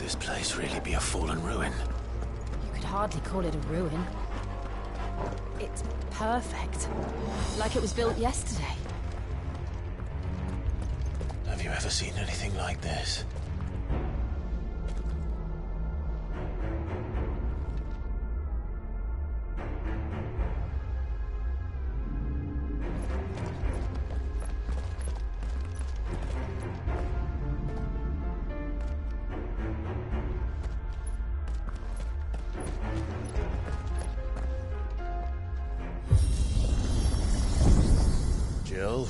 this place really be a fallen ruin? You could hardly call it a ruin. It's perfect. Like it was built yesterday. Have you ever seen anything like this? Jill?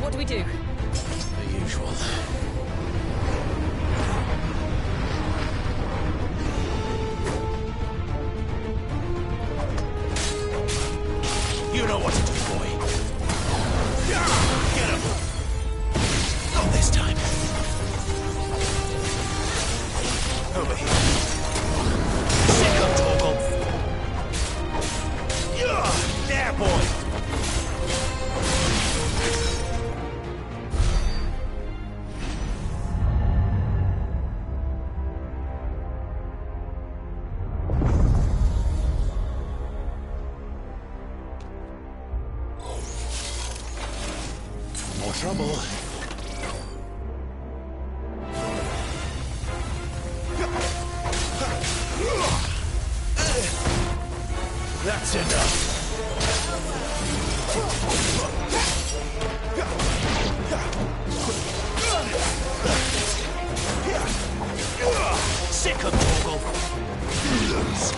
What do we do? The usual. You know what to do, boy. Get him! Not this time. Over here. Sick him, Torgal! There, boy! More trouble. That's enough. Sick of Torgal.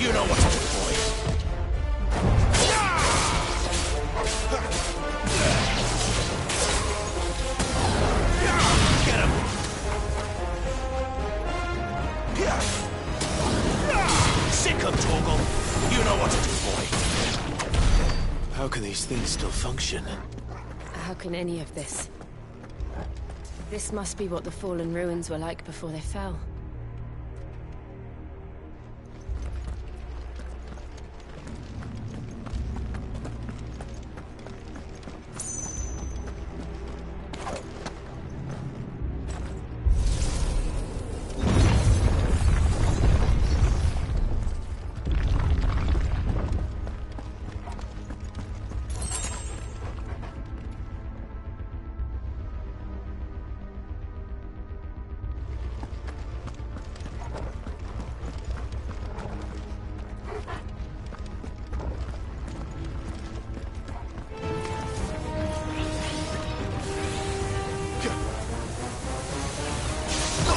You know what to do, boy. Get him! Sick of Torgal. You know what to do, boy. How can these things still function? How can any of this? This must be what the fallen ruins were like before they fell.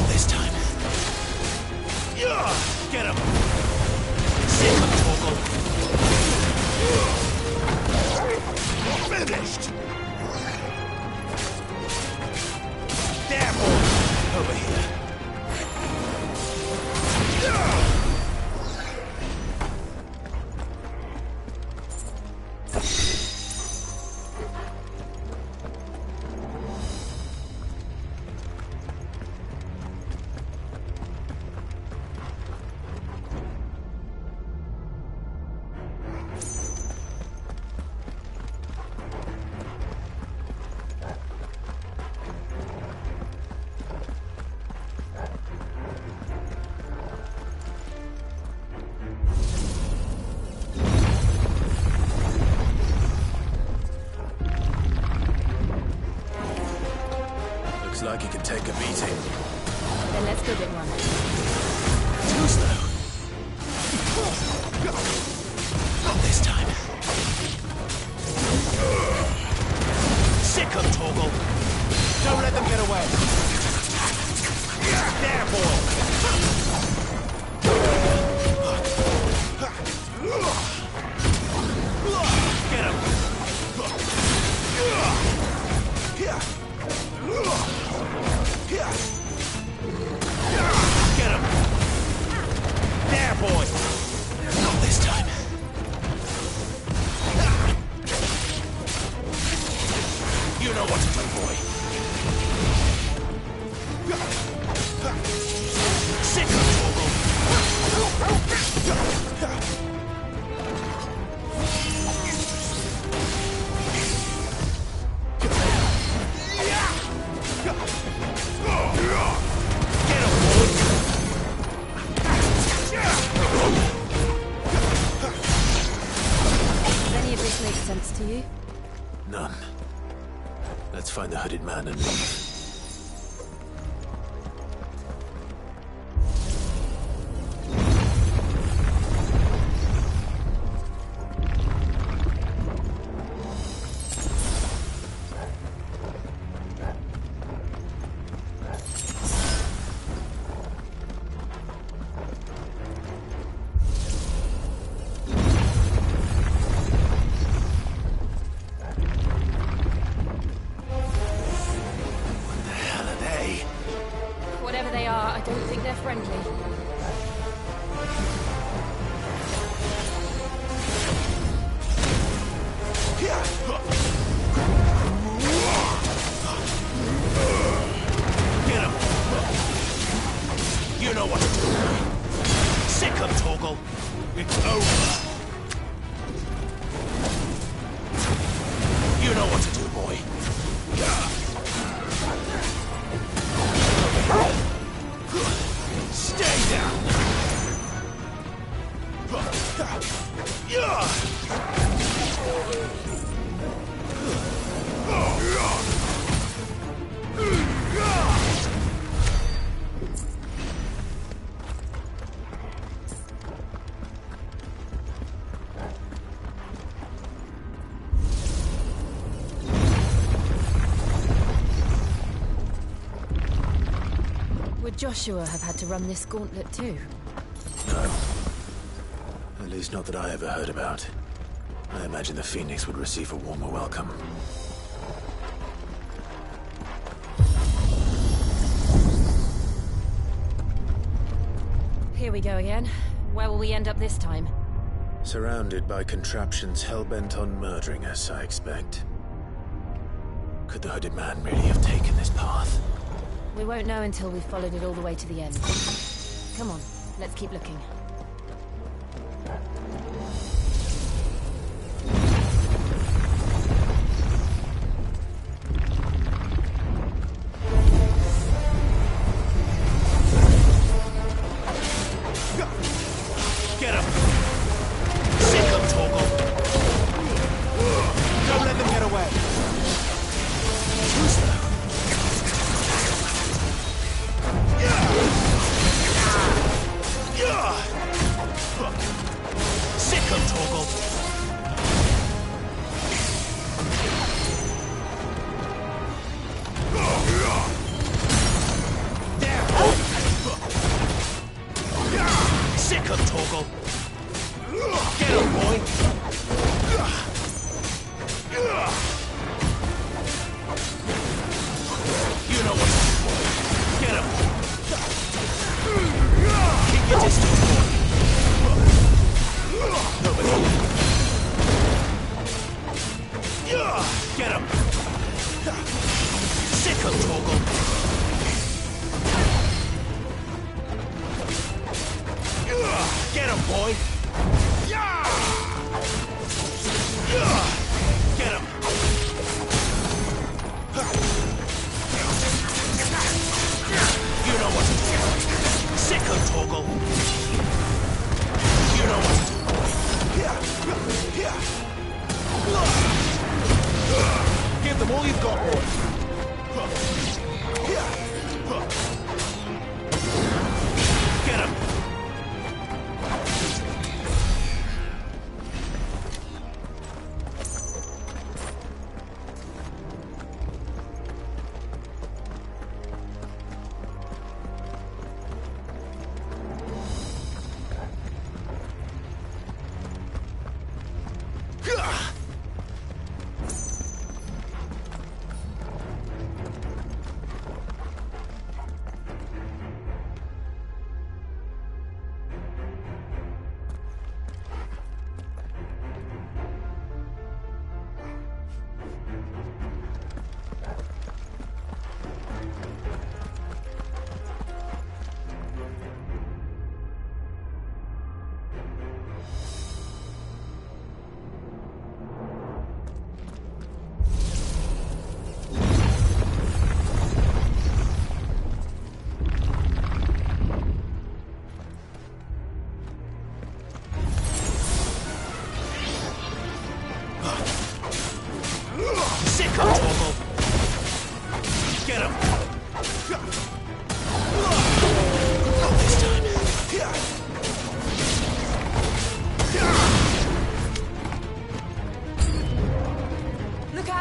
This time. Get him! Sick of Torgal! Finished! There, boy! Over here. Looks like he can take a beating. Then let's give it one. Too slow. Not this time. Sick of Torgal. Don't let them get away. There, boy. Get him. Get him. sense to you? None. Let's find the hooded man and leave. Whatever they are, I don't think they're friendly. Get him! You know what to do. Sick him, Torgal. It's over. You know what to do, boy. Stay down! Would Joshua have had to run this gauntlet too? No. At least not that I ever heard about. I imagine the Phoenix would receive a warmer welcome. Here we go again. Where will we end up this time? Surrounded by contraptions hell-bent on murdering us, I expect. Could the hooded man really have taken this path? We won't know until we've followed it all the way to the end. Come on, let's keep looking. Get him! Sick him, Torgal! Don't let them get away! Who's that? Sick him, Torgal! Sick him, Torgal! Get him, boy! You know what to do, boy. Get him! Keep your distance, boy. Nobody. Get him! Sick him, Torgal! Get him, boy! Get him! You know what to do. Sick him, Torgal! You know what to do, boy. Give them all you've got, boy. Get him!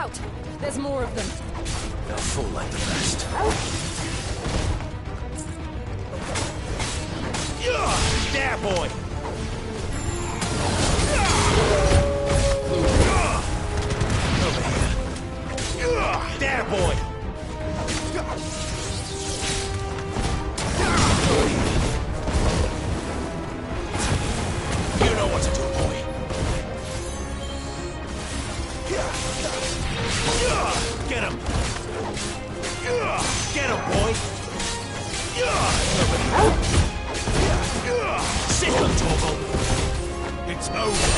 out! There's more of them. They'll fall like the rest. There, boy! Over here. There, boy! You know what to do, boy. Get him! Get him, boy! Sick of Torgal! It's over!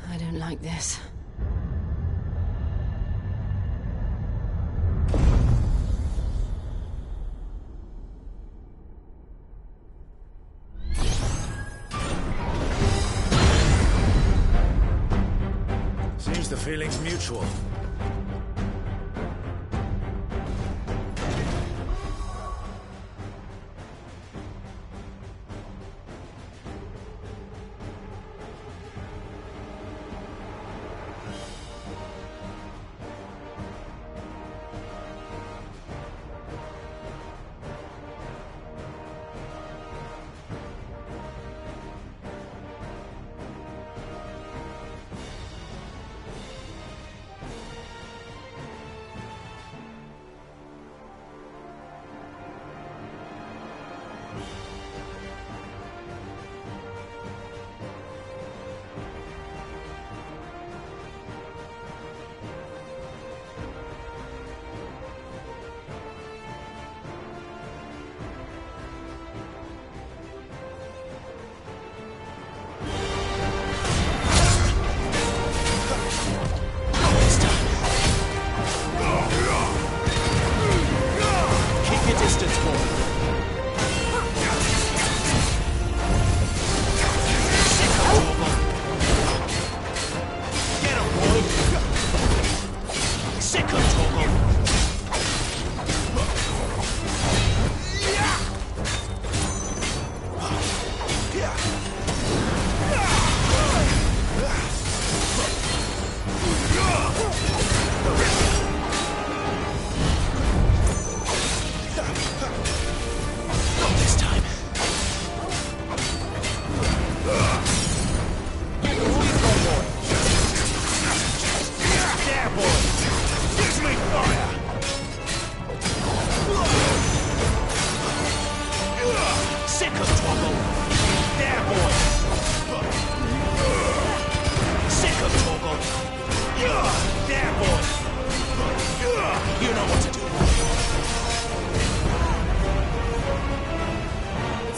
I don't like this. Seems the feeling's mutual.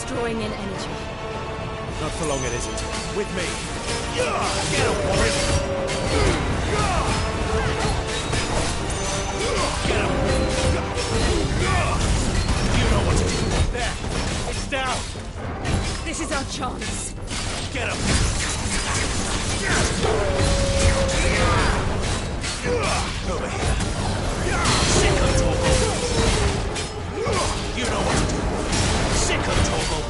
Drawing in energy. Not for long, it isn't. With me. Get him, Warren! Get him! You know what to do. There. It's down. This is our chance. Get him! Over here. Sick of Torgal. You know what to do. Sick of Torgal.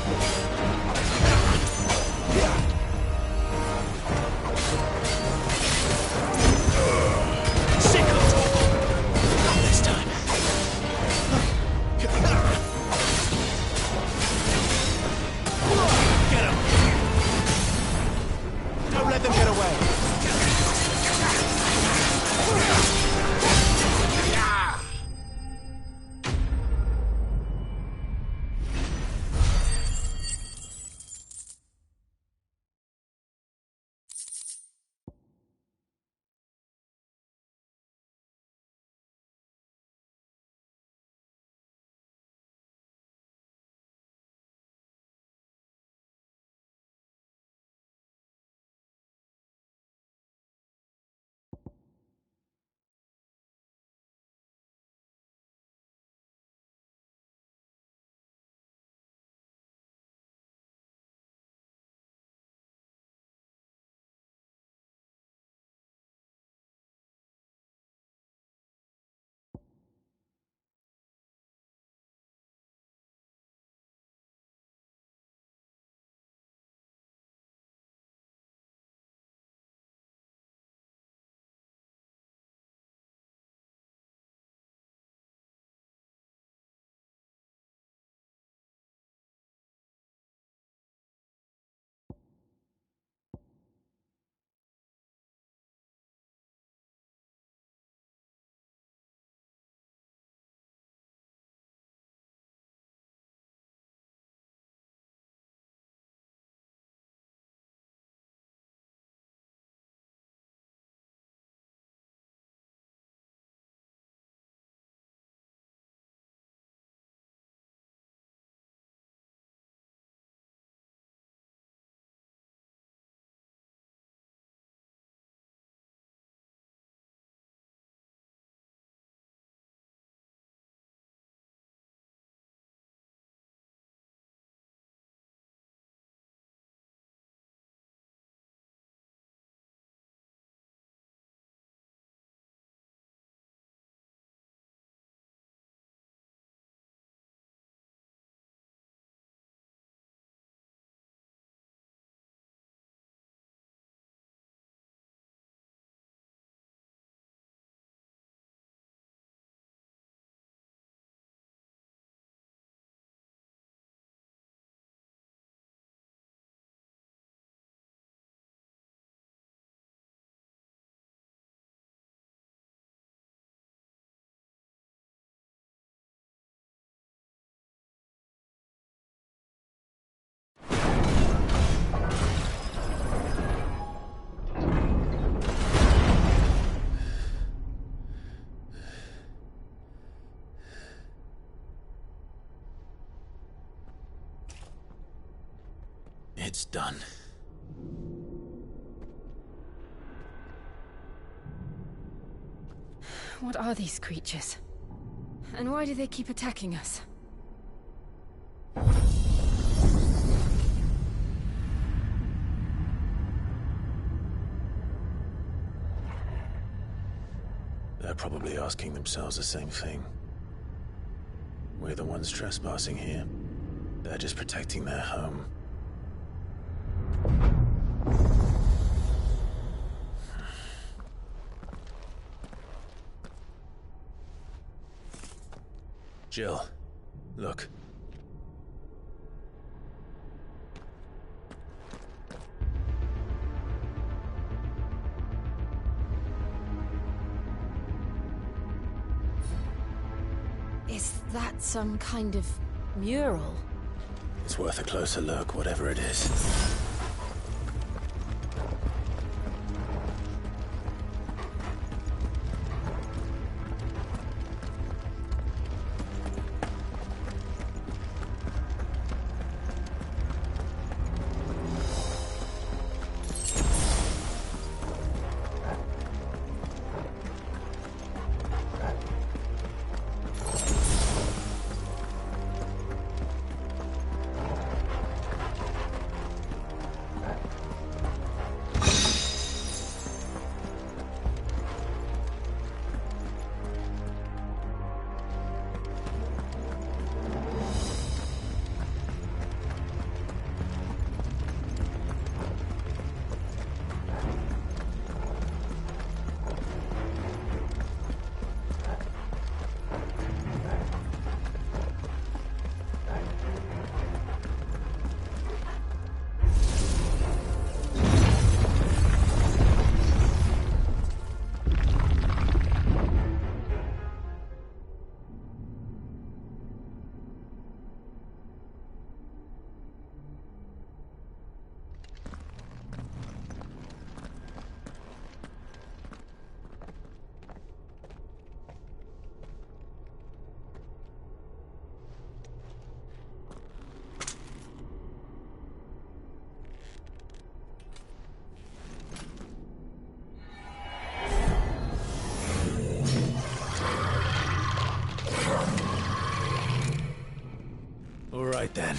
It's done. What are these creatures? And why do they keep attacking us? They're probably asking themselves the same thing. We're the ones trespassing here. They're just protecting their home. Jill, look. Is that some kind of mural? It's worth a closer look, whatever it is. All right then.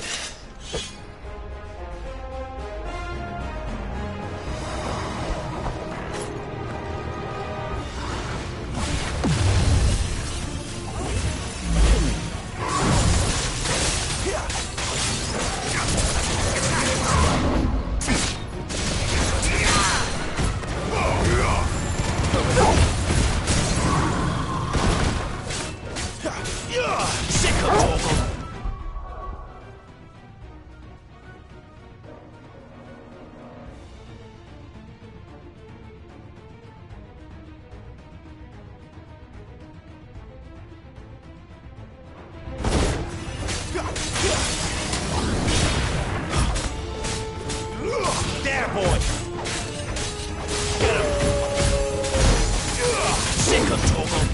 There, boy! Get him! Sick of Toggle!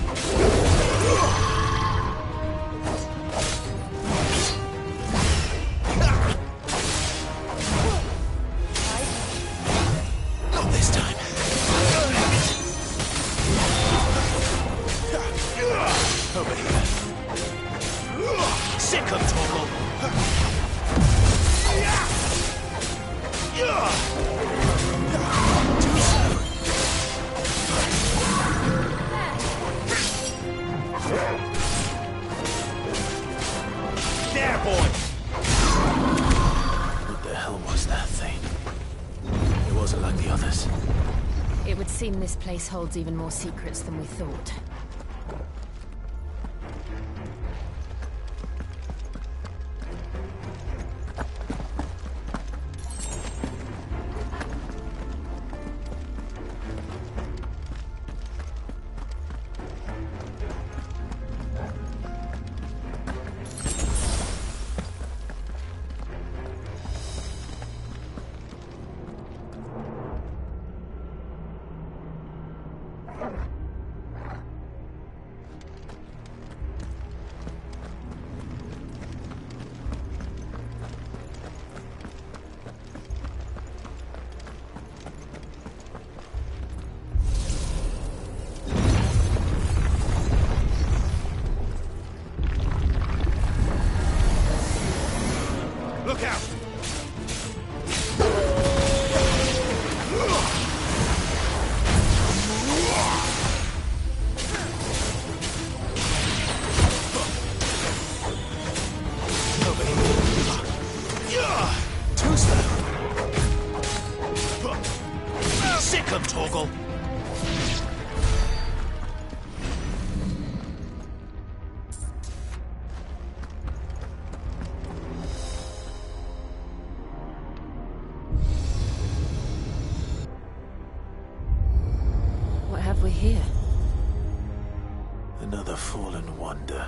Not this time. Over here. Sick of Toggle! There, boy! What the hell was that thing? It wasn't like the others. It would seem this place holds even more secrets than we thought. Sick 'em, Torgal! What have we here? Another fallen wonder.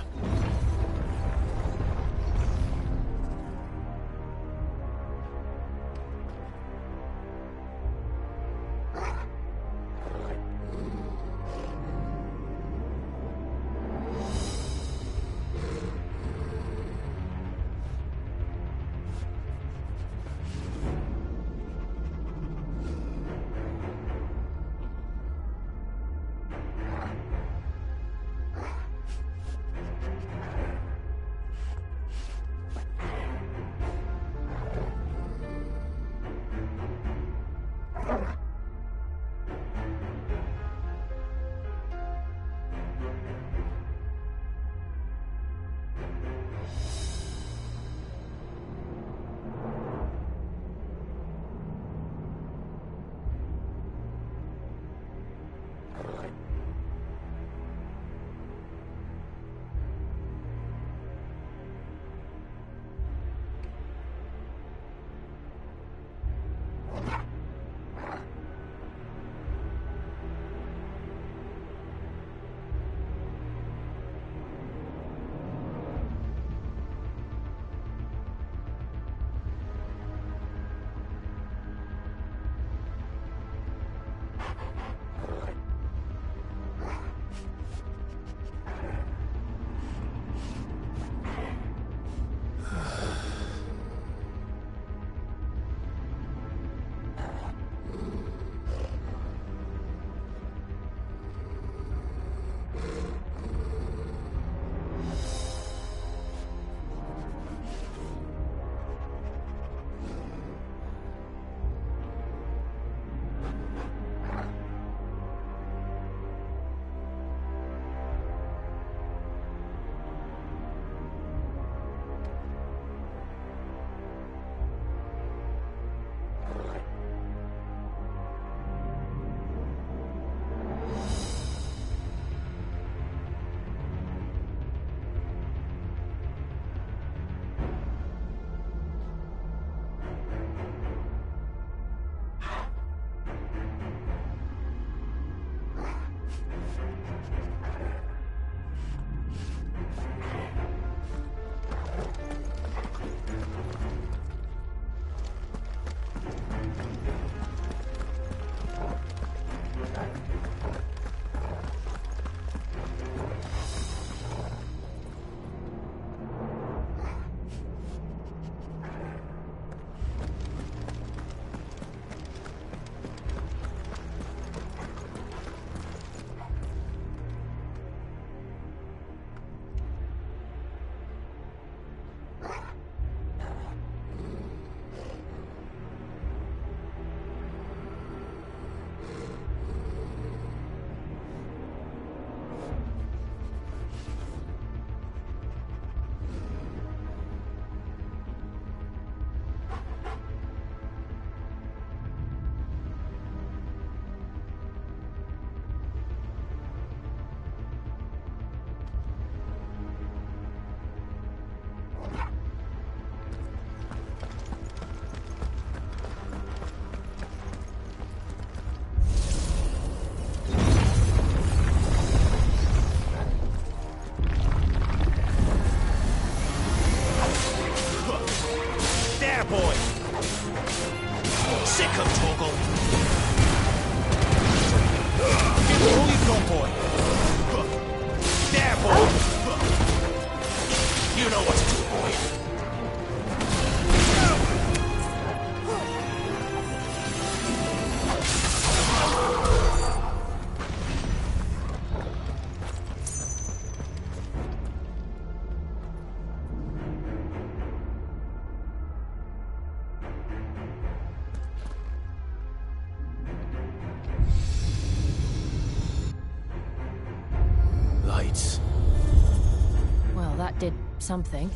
That did something.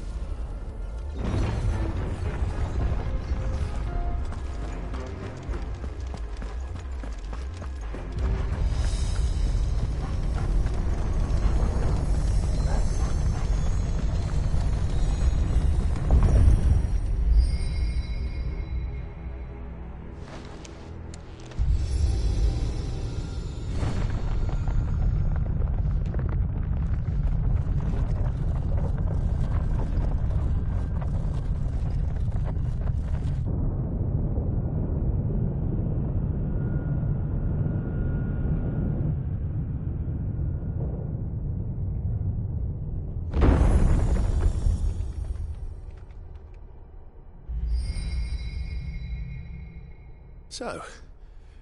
So,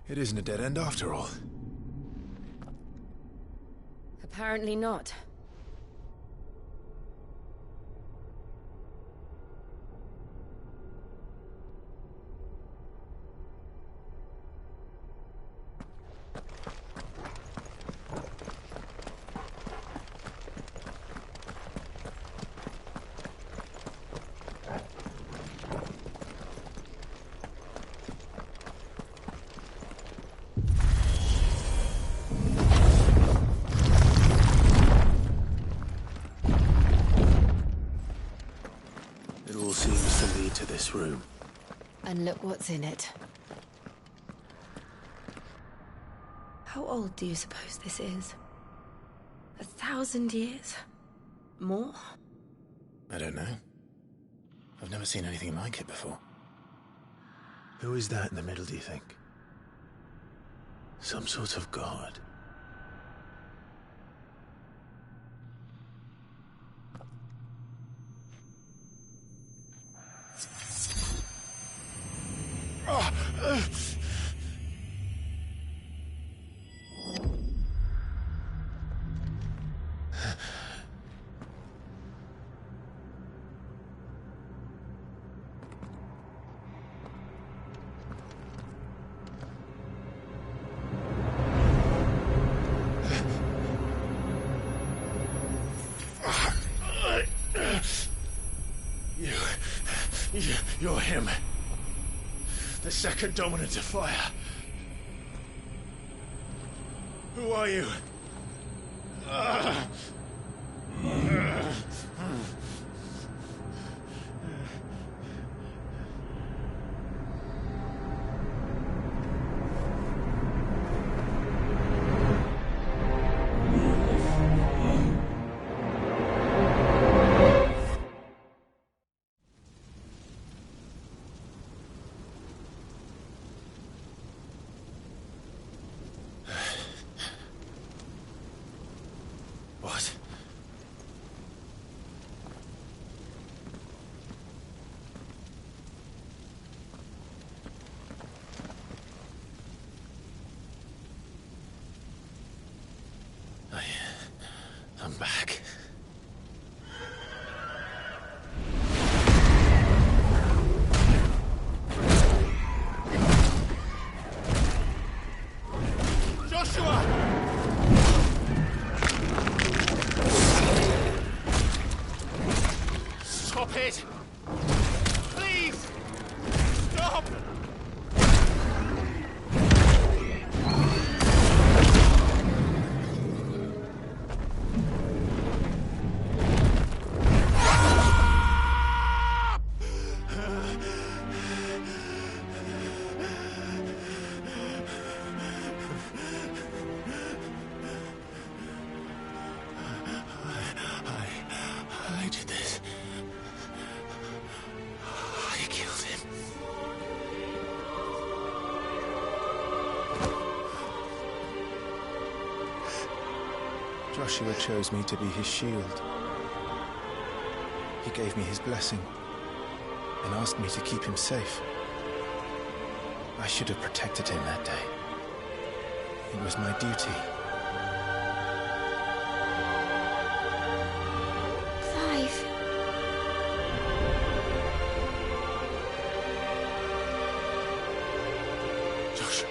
it isn't a dead end after all. Apparently not. It all seems to lead to this room. And look what's in it. How old do you suppose this is? 1,000 years? More? I don't know. I've never seen anything like it before. Who is that in the middle, do you think? Some sort of god? You're him. The second dominant of fire. Who are you? What? I'm back. Joshua! Stop it! Please! Stop! I did this. I killed him. Joshua chose me to be his shield. He gave me his blessing and asked me to keep him safe. I should have protected him that day. It was my duty. Clive. Joshua.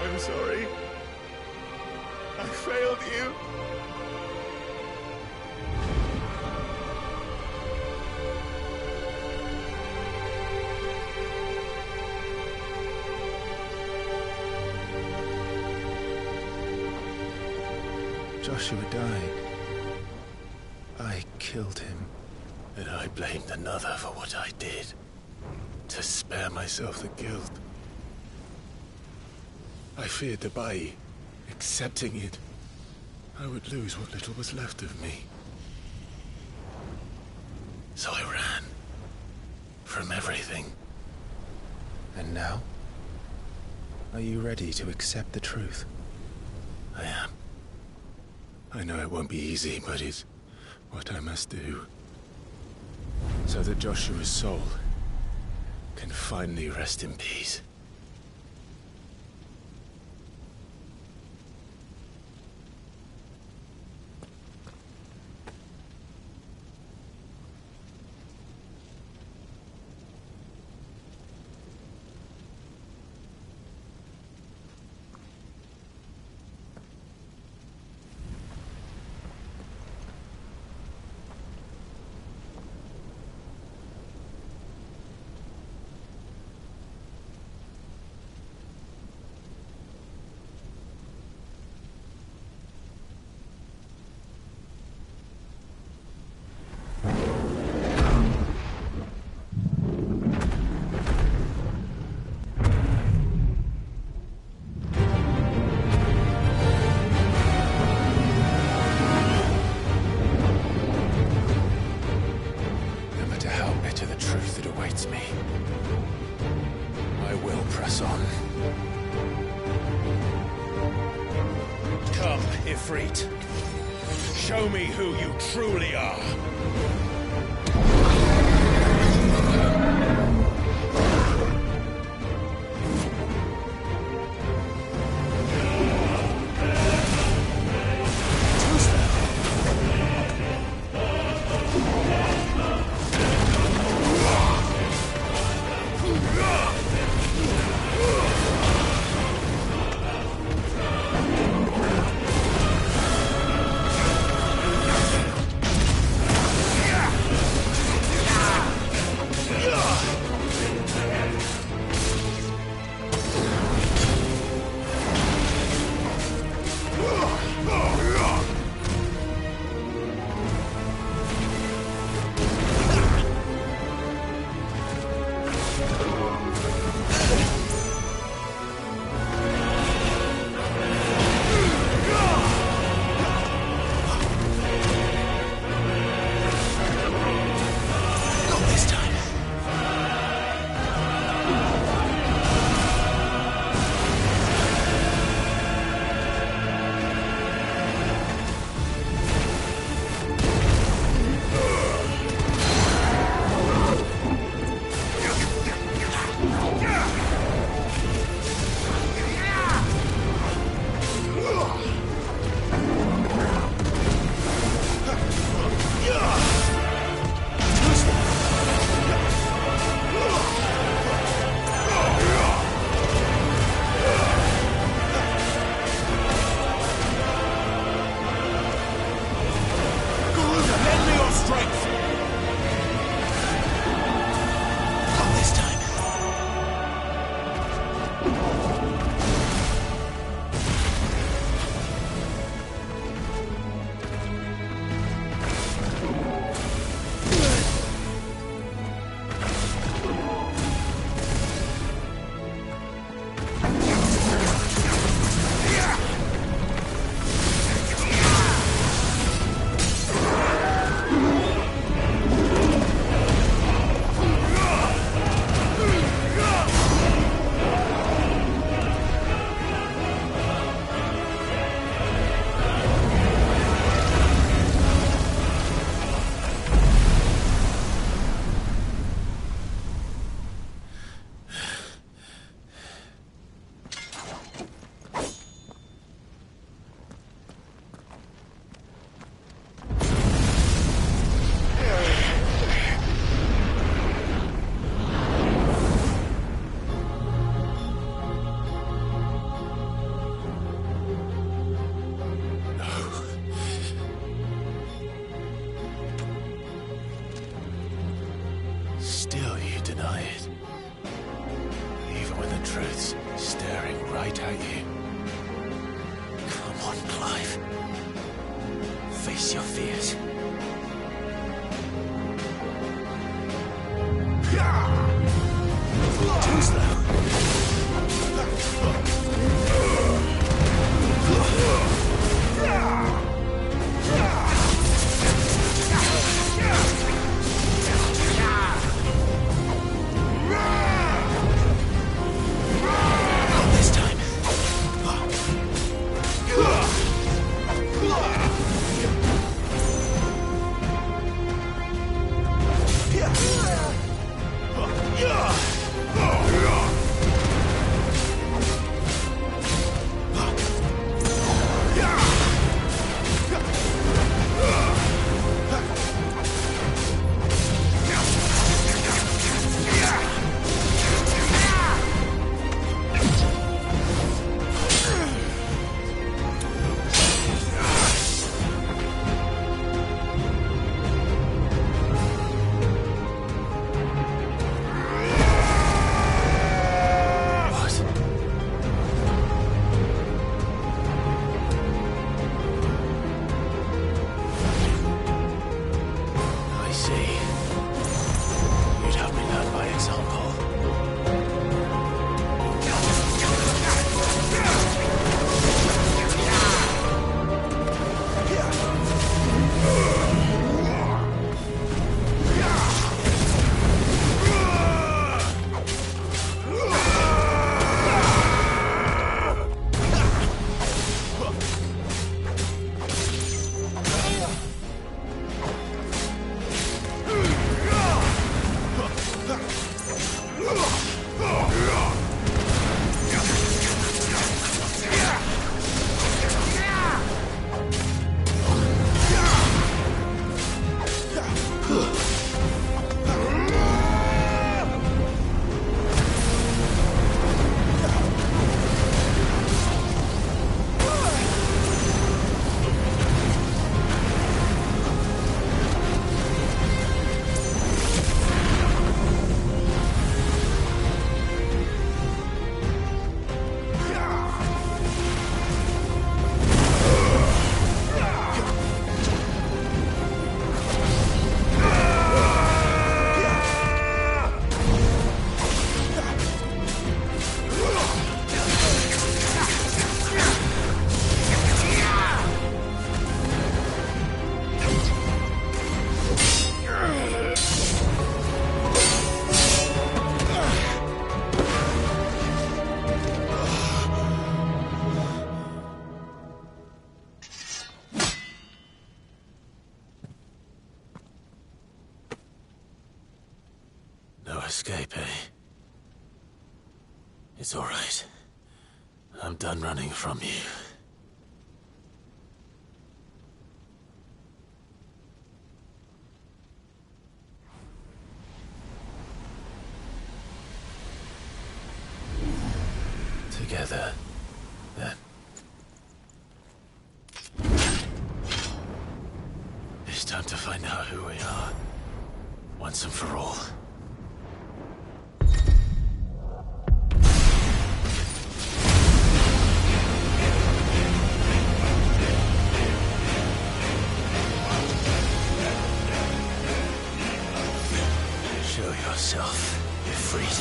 I'm sorry. I failed you. Joshua died. I killed him. And I blamed another for what I did. To spare myself the guilt. I feared that by accepting it, I would lose what little was left of me. So I ran. From everything. And now? Are you ready to accept the truth? I am. I know it won't be easy, but it's what I must do. So that Joshua's soul can finally rest in peace. Me. I will press on. Come, Ifrit. Show me who you truly are. Still you deny it. Even when the truth's staring right at you. Come on, Clive. Face your fears. Too slow. This time. escape, eh? It's all right. I'm done running from you. Together, then. It's time to find out who we are, once and for all. Show yourself. You're freed.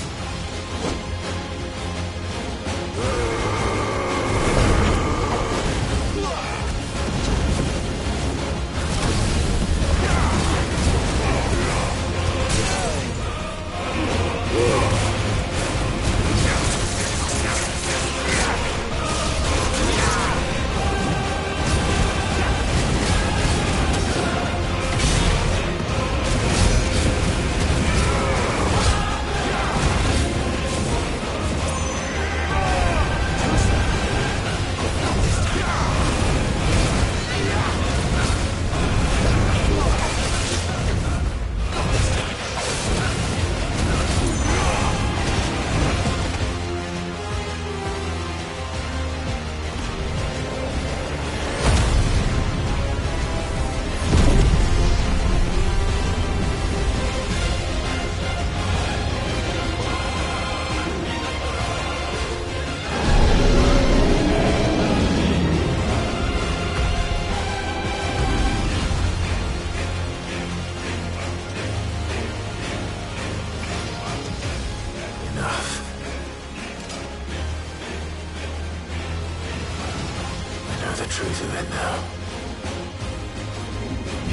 The truth of it now.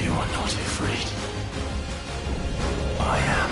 You are not afraid. I am.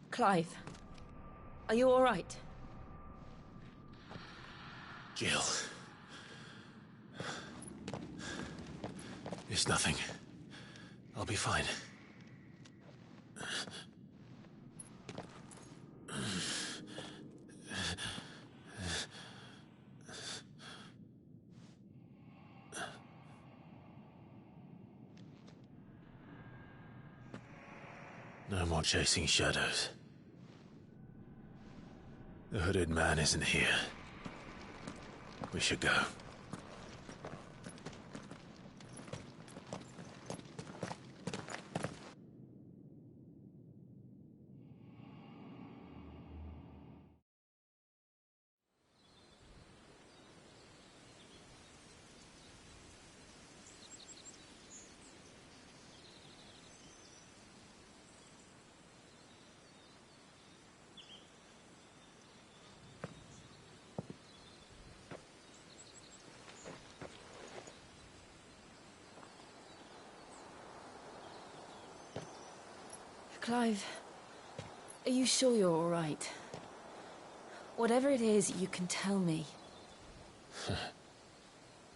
Clive, are you all right? Jill. It's nothing. I'll be fine. No more chasing shadows. The hooded man isn't here. We should go. Clive, are you sure you're all right? Whatever it is, you can tell me.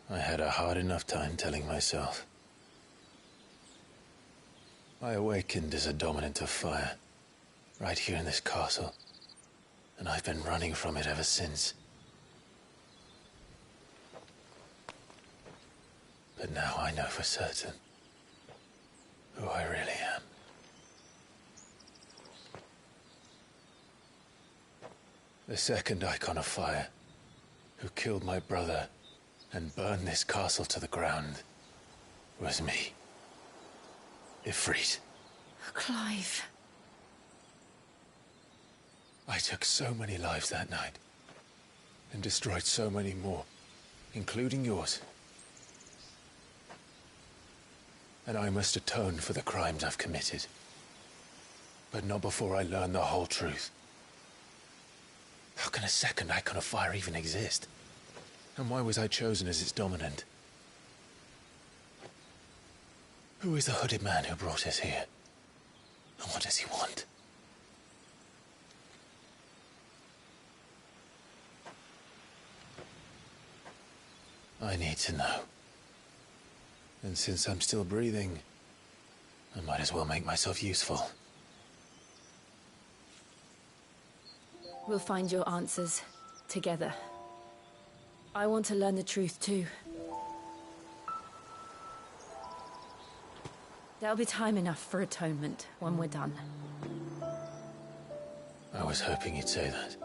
I had a hard enough time telling myself. I awakened as a dominant of fire, right here in this castle, and I've been running from it ever since. But now I know for certain who I really am. The second icon of fire, who killed my brother and burned this castle to the ground, was me. Ifrit. Clive. I took so many lives that night, and destroyed so many more, including yours. And I must atone for the crimes I've committed. But not before I learn the whole truth. How can a second icon of fire even exist? And why was I chosen as its dominant? Who is the hooded man who brought us here? And what does he want? I need to know. And since I'm still breathing, I might as well make myself useful. We'll find your answers together. I want to learn the truth too. There'll be time enough for atonement when we're done. I was hoping you'd say that.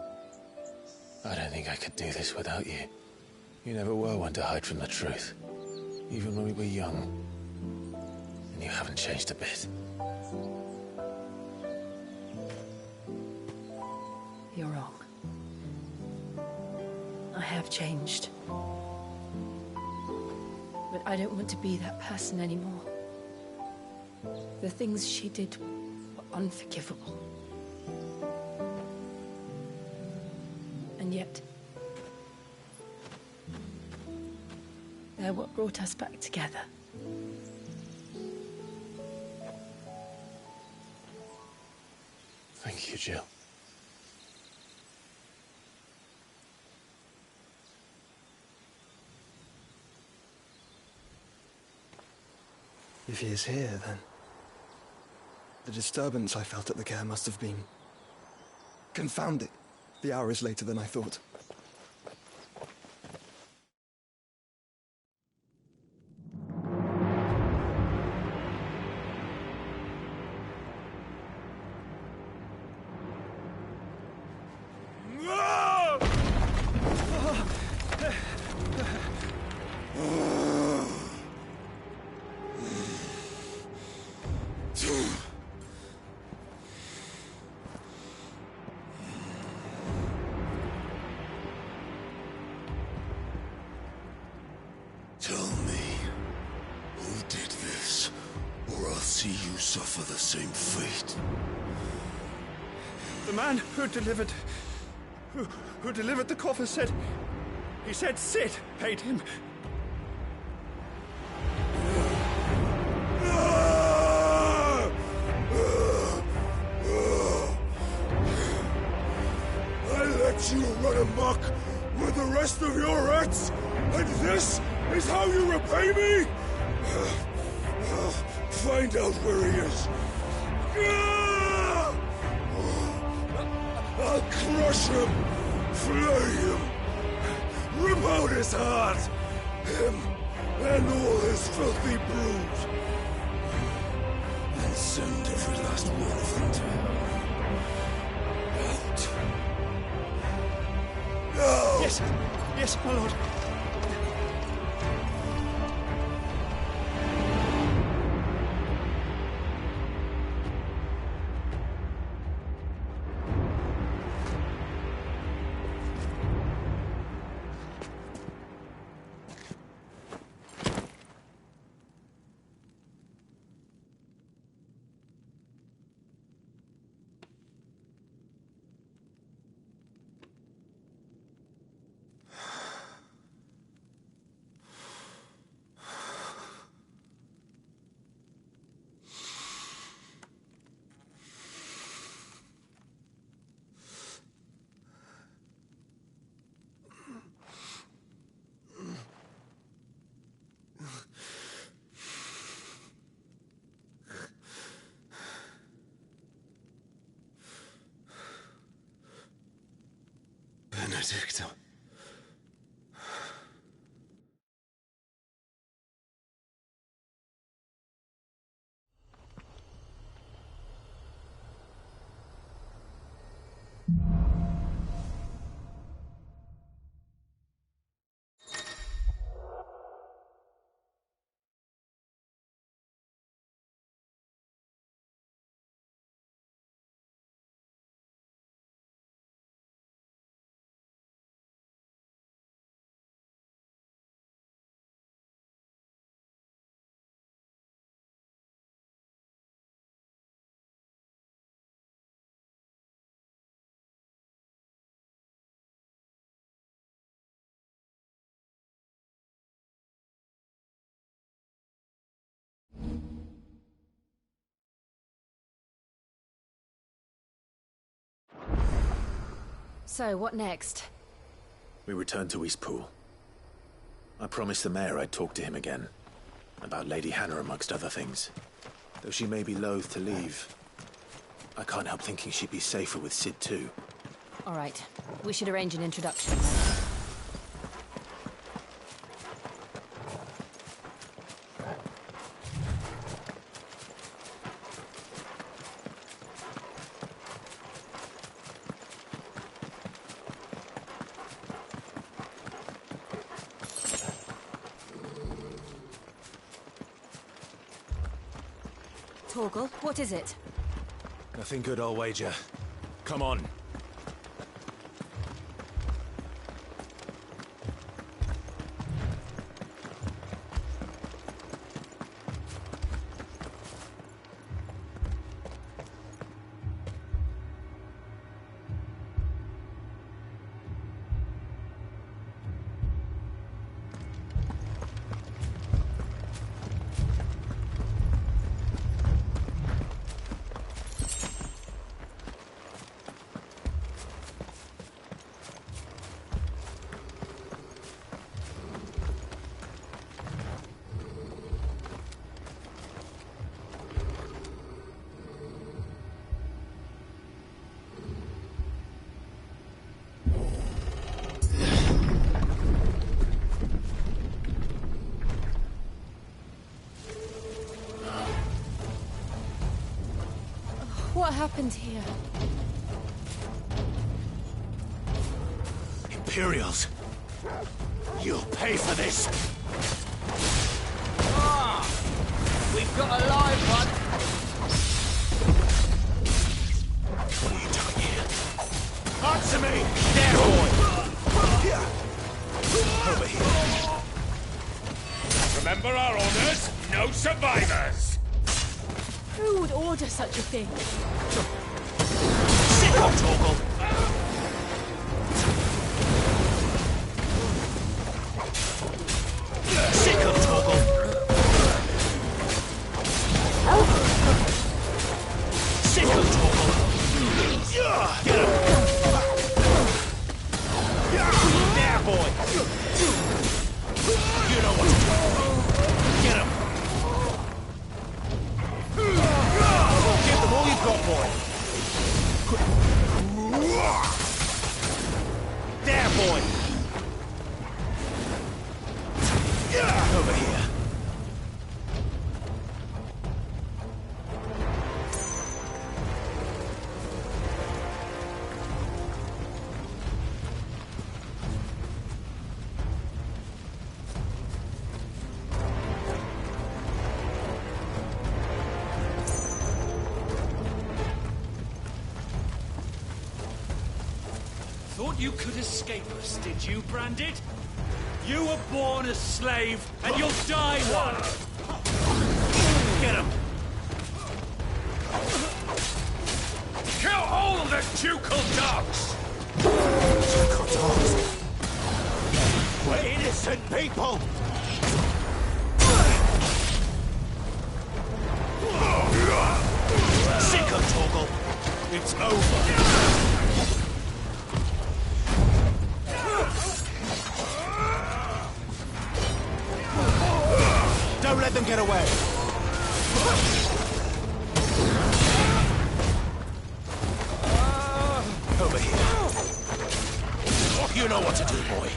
I don't think I could do this without you. You never were one to hide from the truth, even when we were young. And you haven't changed a bit. You're wrong. I have changed. But I don't want to be that person anymore. The things she did were unforgivable. And yet, they're what brought us back together. Thank you, Jill. If he is here, then the disturbance I felt at the care must have been confounding. The hour is later than I thought. Tell me, who did this, or I'll see you suffer the same fate. The man who delivered the coffer said... He said Sid paid him. I let you run amok with the rest of your rats, and this is how you repay me? Find out where he is. I'll crush him, flay him, rip out his heart, him and all his filthy brood, and send every last one of them to hell. Out. Yes. Yes, my lord. Benedicta. So, what next? We return to Eastpool. I promised the mayor I'd talk to him again. About Lady Hannah, amongst other things. Though she may be loath to leave, I can't help thinking she'd be safer with Sid too. All right. We should arrange an introduction. Torgal, what is it? Nothing good, I'll wager. Come on. What happened here? Imperials! You'll pay for this! We've got a live one! What are you doing here? Answer me! There, boy! Over here. Remember our orders? No survivors! Who would order such a thing? Sit down, Torgal! Sick of Torgal! Sick of Torgal! Get him! There, boy! You know what to do! Get him! Give them all you've got, boy! thought you could escape us, did you, Branded? You were born a slave, and you'll die one! Get him! Kill all the ducal dogs! Ducal dogs? We're innocent people! Sick of Torgal! It's over! Don't let them get away! Over here. You know what to do, boy.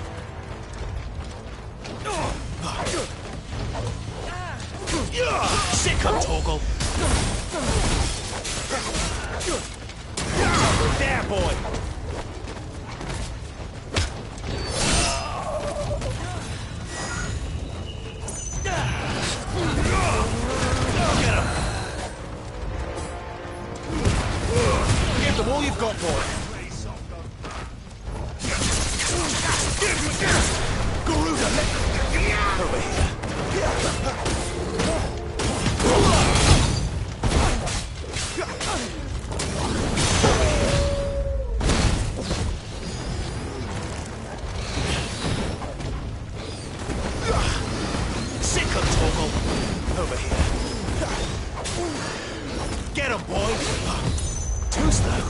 Sick of Torgal! There, boy! Get him! Give them all you've got, boy! Garuda, over here! Sick of Torgal! Over here! Get him, boy! Too slow!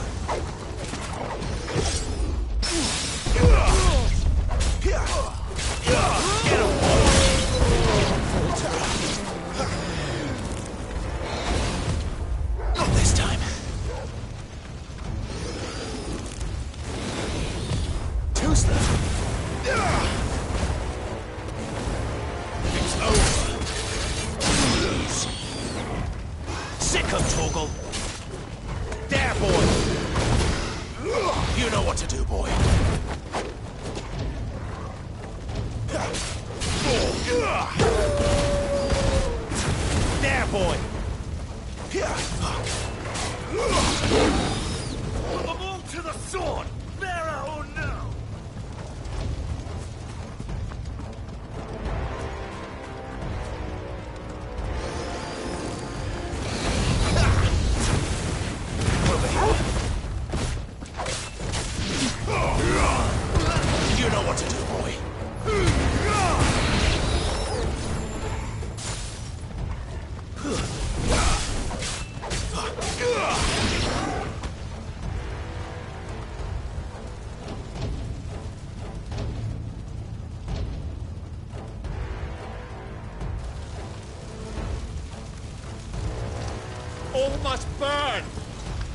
Get him, boy! Not this time. Too slow. It's over. Sick of Torgal. There, boy. You know what to do, boy. There, boy! Put them all to the sword! Bearer or no! Over here. You know what to do, boy. All must burn!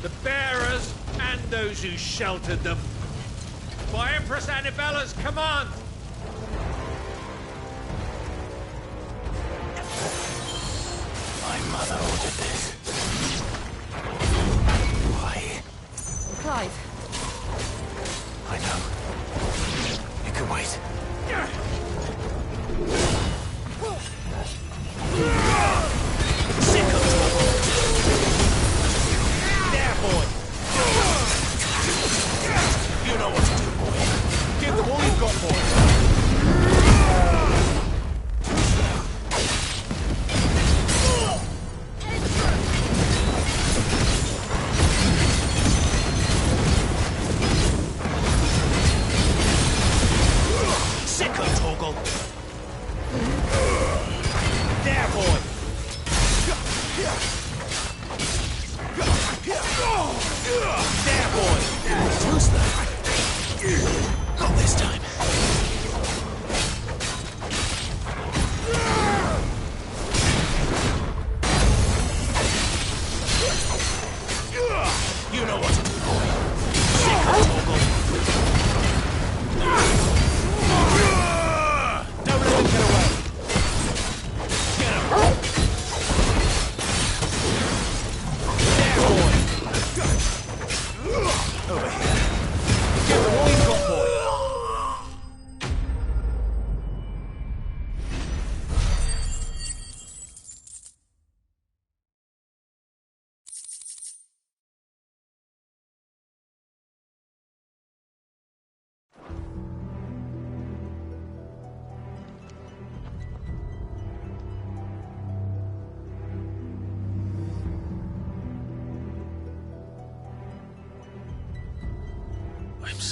The bearers and those who sheltered them. By Empress Annibella's command! My mother ordered this. Why? Clive. I know. You can wait. Sick of trouble! There, boy! You know what to do, boy. Give them all you've got, boy. Too slow.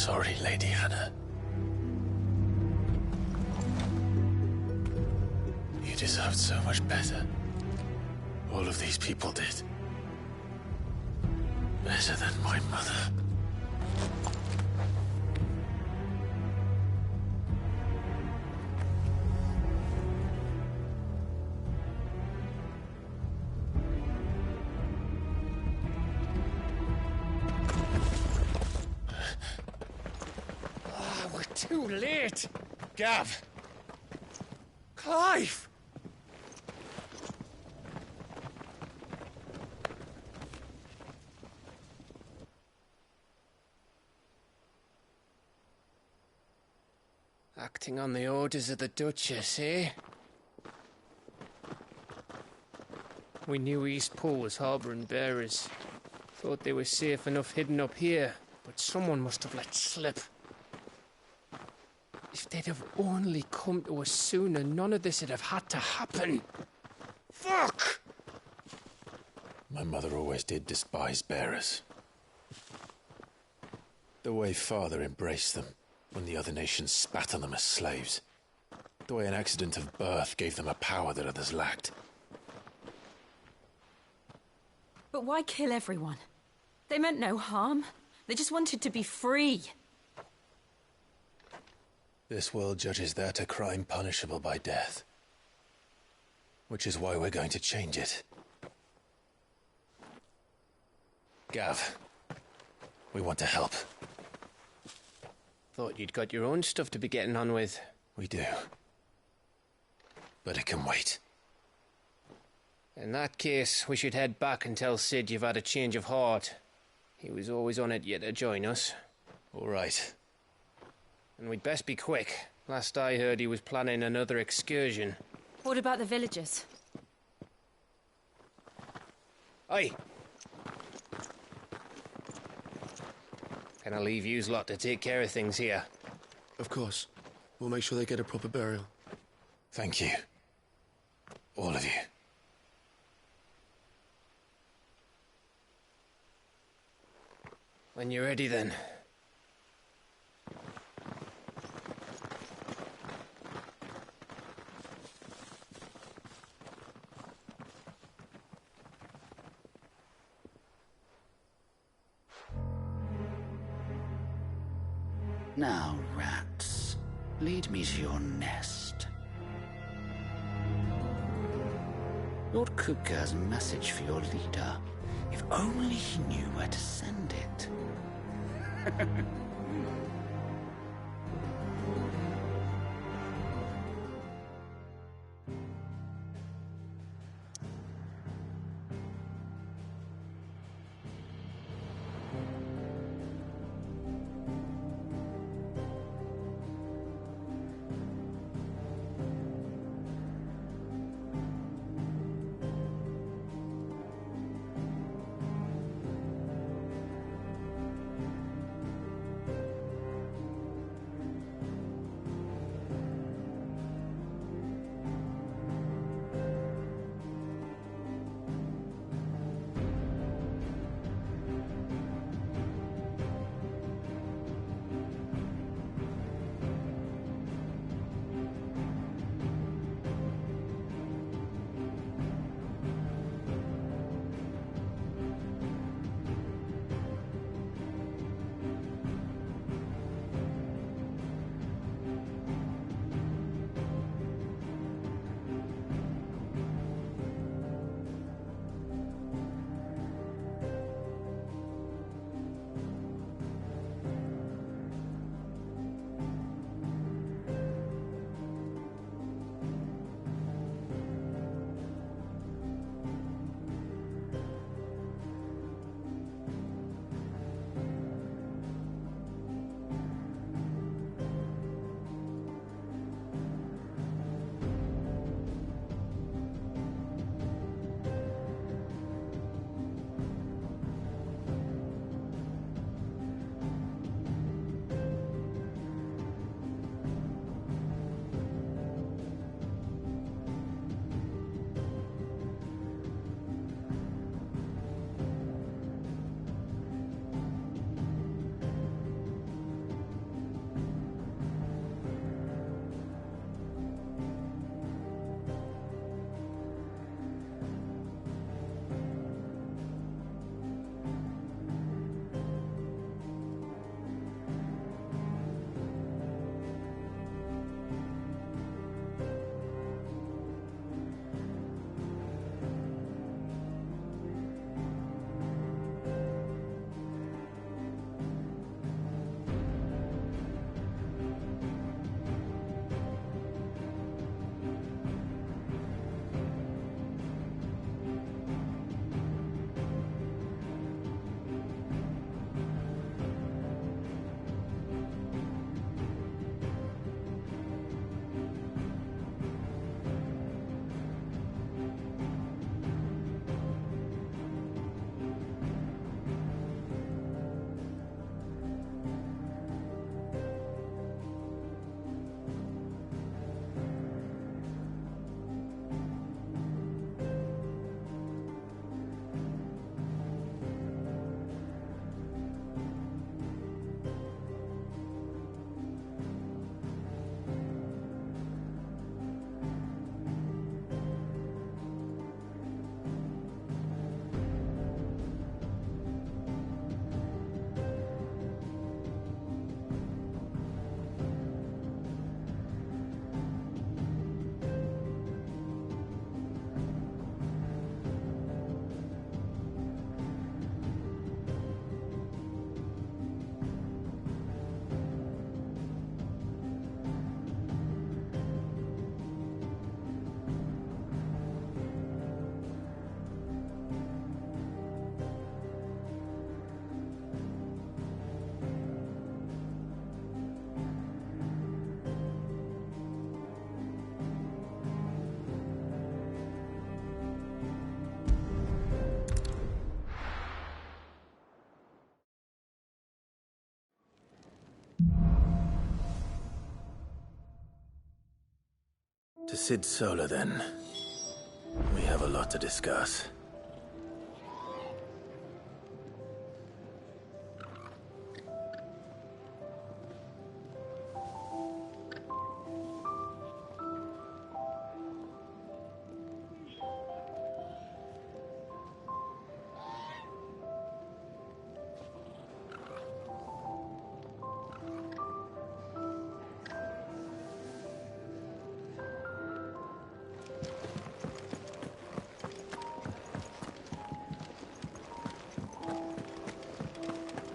sorry, Lady Hannah. You deserved so much better. All of these people did. Better than my mother. We're too late. Gav. Clive. Acting on the orders of the Duchess, eh? We knew East Pool was harbouring bearers. Thought they were safe enough hidden up here, but someone must have let slip. If they'd have only come to us sooner, none of this would have had to happen. Fuck! My mother always did despise bearers. The way Father embraced them when the other nations spat on them as slaves. The way an accident of birth gave them a power that others lacked. But why kill everyone? They meant no harm. They just wanted to be free. This world judges that a crime punishable by death. Which is why we're going to change it. Gav, we want to help. Thought you'd got your own stuff to be getting on with. We do. But it can wait. In that case, we should head back and tell Sid you've had a change of heart. He was always on it yet to join us. All right. And we'd best be quick. Last I heard, he was planning another excursion. What about the villagers? Aye. Can I leave yous lot to take care of things here? Of course. We'll make sure they get a proper burial. Thank you. All of you. When you're ready, then. Now, rats, lead me to your nest. Lord Kupka has a message for your leader. If only he knew where to send it. To Sid Solar, then. We have a lot to discuss.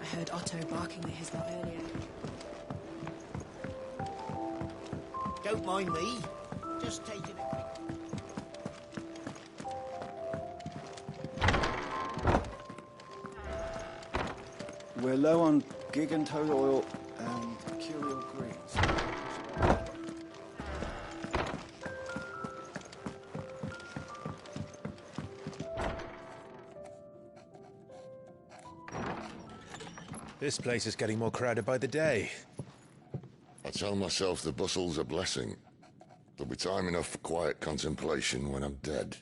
I heard Otto barking at his lot earlier. Don't mind me. Just taking a quick... We're low on gig and toad oil and curial greens. This place is getting more crowded by the day. I tell myself the bustle's a blessing. There'll be time enough for quiet contemplation when I'm dead.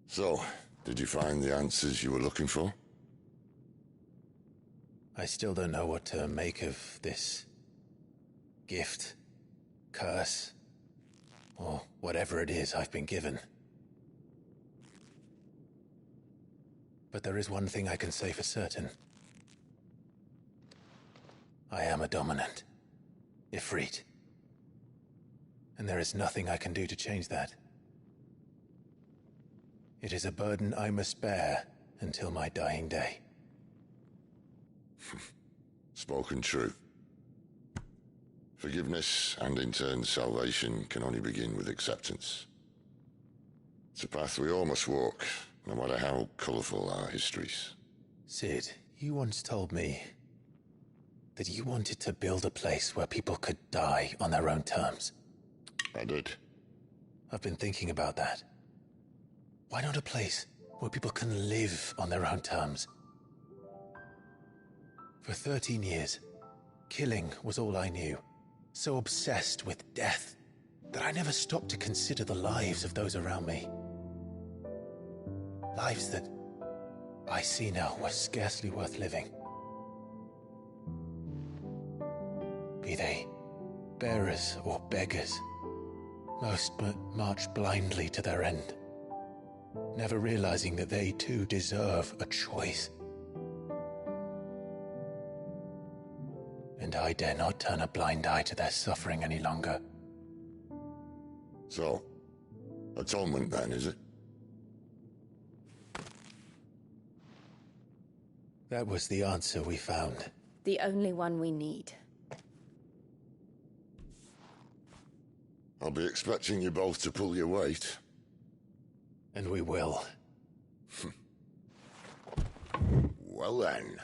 So, did you find the answers you were looking for? I still don't know what to make of this gift, curse, or whatever it is I've been given. But there is one thing I can say for certain. I am a dominant, Ifrit. And there is nothing I can do to change that. It is a burden I must bear until my dying day. Spoken true. Forgiveness and in turn salvation can only begin with acceptance. It's a path we all must walk, no matter how colourful our histories. Sid, you once told me that you wanted to build a place where people could die on their own terms. I did. I've been thinking about that. Why not a place where people can live on their own terms? For 13 years, killing was all I knew. So obsessed with death that I never stopped to consider the lives of those around me. Lives that I see now were scarcely worth living. Be they bearers or beggars, most march blindly to their end, never realizing that they too deserve a choice. And I dare not turn a blind eye to their suffering any longer. So, atonement then, is it? That was the answer we found. The only one we need. I'll be expecting you both to pull your weight. And we will. Well then,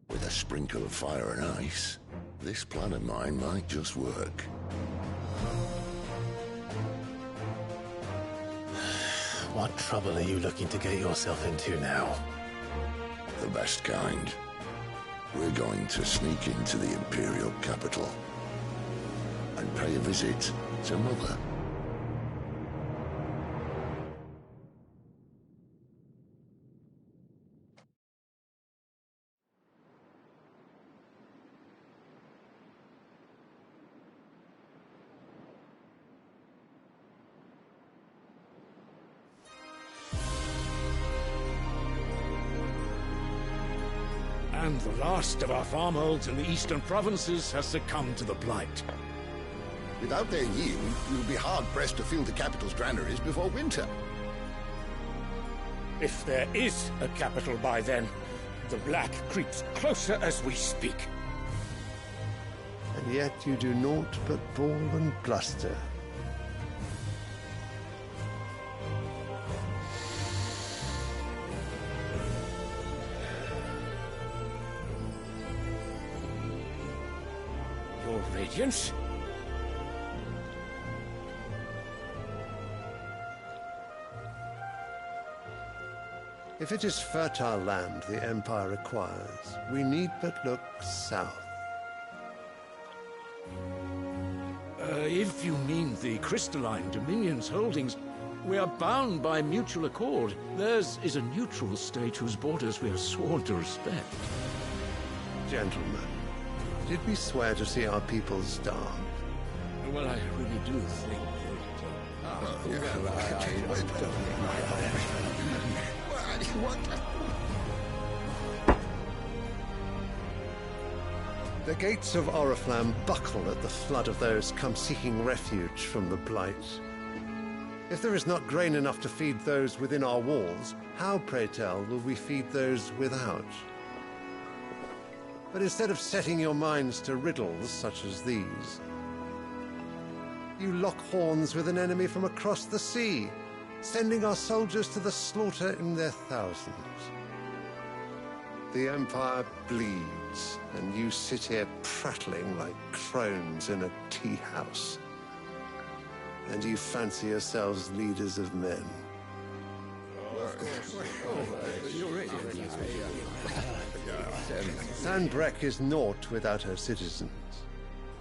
with a sprinkle of fire and ice, this plan of mine might just work. What trouble are you looking to get yourself into now? The best kind. We're going to sneak into the Imperial capital and pay a visit to Mother. And the last of our farmholds in the eastern provinces has succumbed to the blight. Without their yield, we'll be hard-pressed to fill the capital's granaries before winter. If there is a capital by then, the black creeps closer as we speak. And yet you do naught but bawl and bluster. Your Radiance? If it is fertile land the Empire requires, we need but look south. If you mean the crystalline Dominion's holdings, we are bound by mutual accord. Theirs is a neutral state whose borders we have sworn to respect. Gentlemen, did we swear to see our people starve? Well, I really do think The gates of Oriflamme buckle at the flood of those come seeking refuge from the Blight. If there is not grain enough to feed those within our walls, how, pray tell, will we feed those without? But instead of setting your minds to riddles such as these, you lock horns with an enemy from across the sea, sending our soldiers to the slaughter in their thousands. The Empire bleeds, and you sit here prattling like crones in a tea house. And you fancy yourselves leaders of men. Sanbreque is naught without her citizens.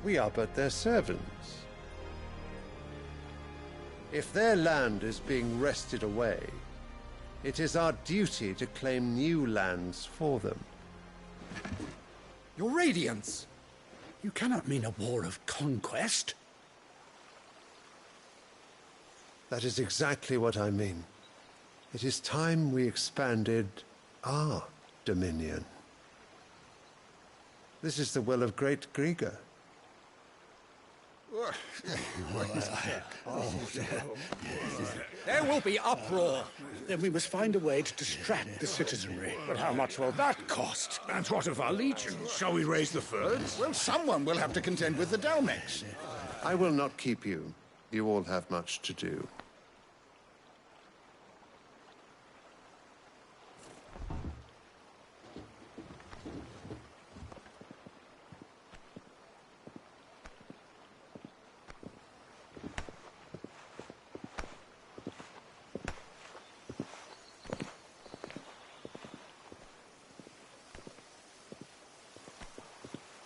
We are but their servants. If their land is being wrested away, it is our duty to claim new lands for them. Your Radiance! You cannot mean a war of conquest. That is exactly what I mean. It is time we expanded our dominion. This is the will of great Grieger. There will be uproar. Then we must find a way to distract the citizenry. But how much will that cost? And what of our legions? Shall we raise the furs? Well, someone will have to contend with the Dalmex. I will not keep you. You all have much to do.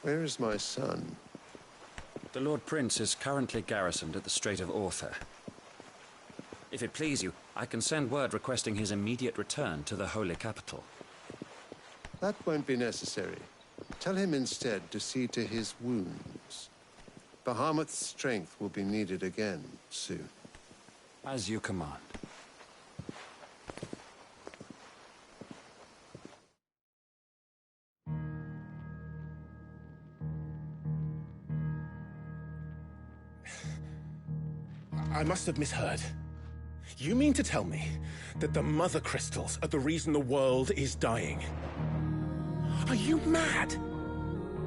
Where is my son? The Lord Prince is currently garrisoned at the Strait of Author. If it please you, I can send word requesting his immediate return to the Holy Capital. That won't be necessary. Tell him instead to see to his wounds. Bahamut's strength will be needed again soon. As you command. I must have misheard. You mean to tell me that the Mother Crystals are the reason the world is dying? Are you mad?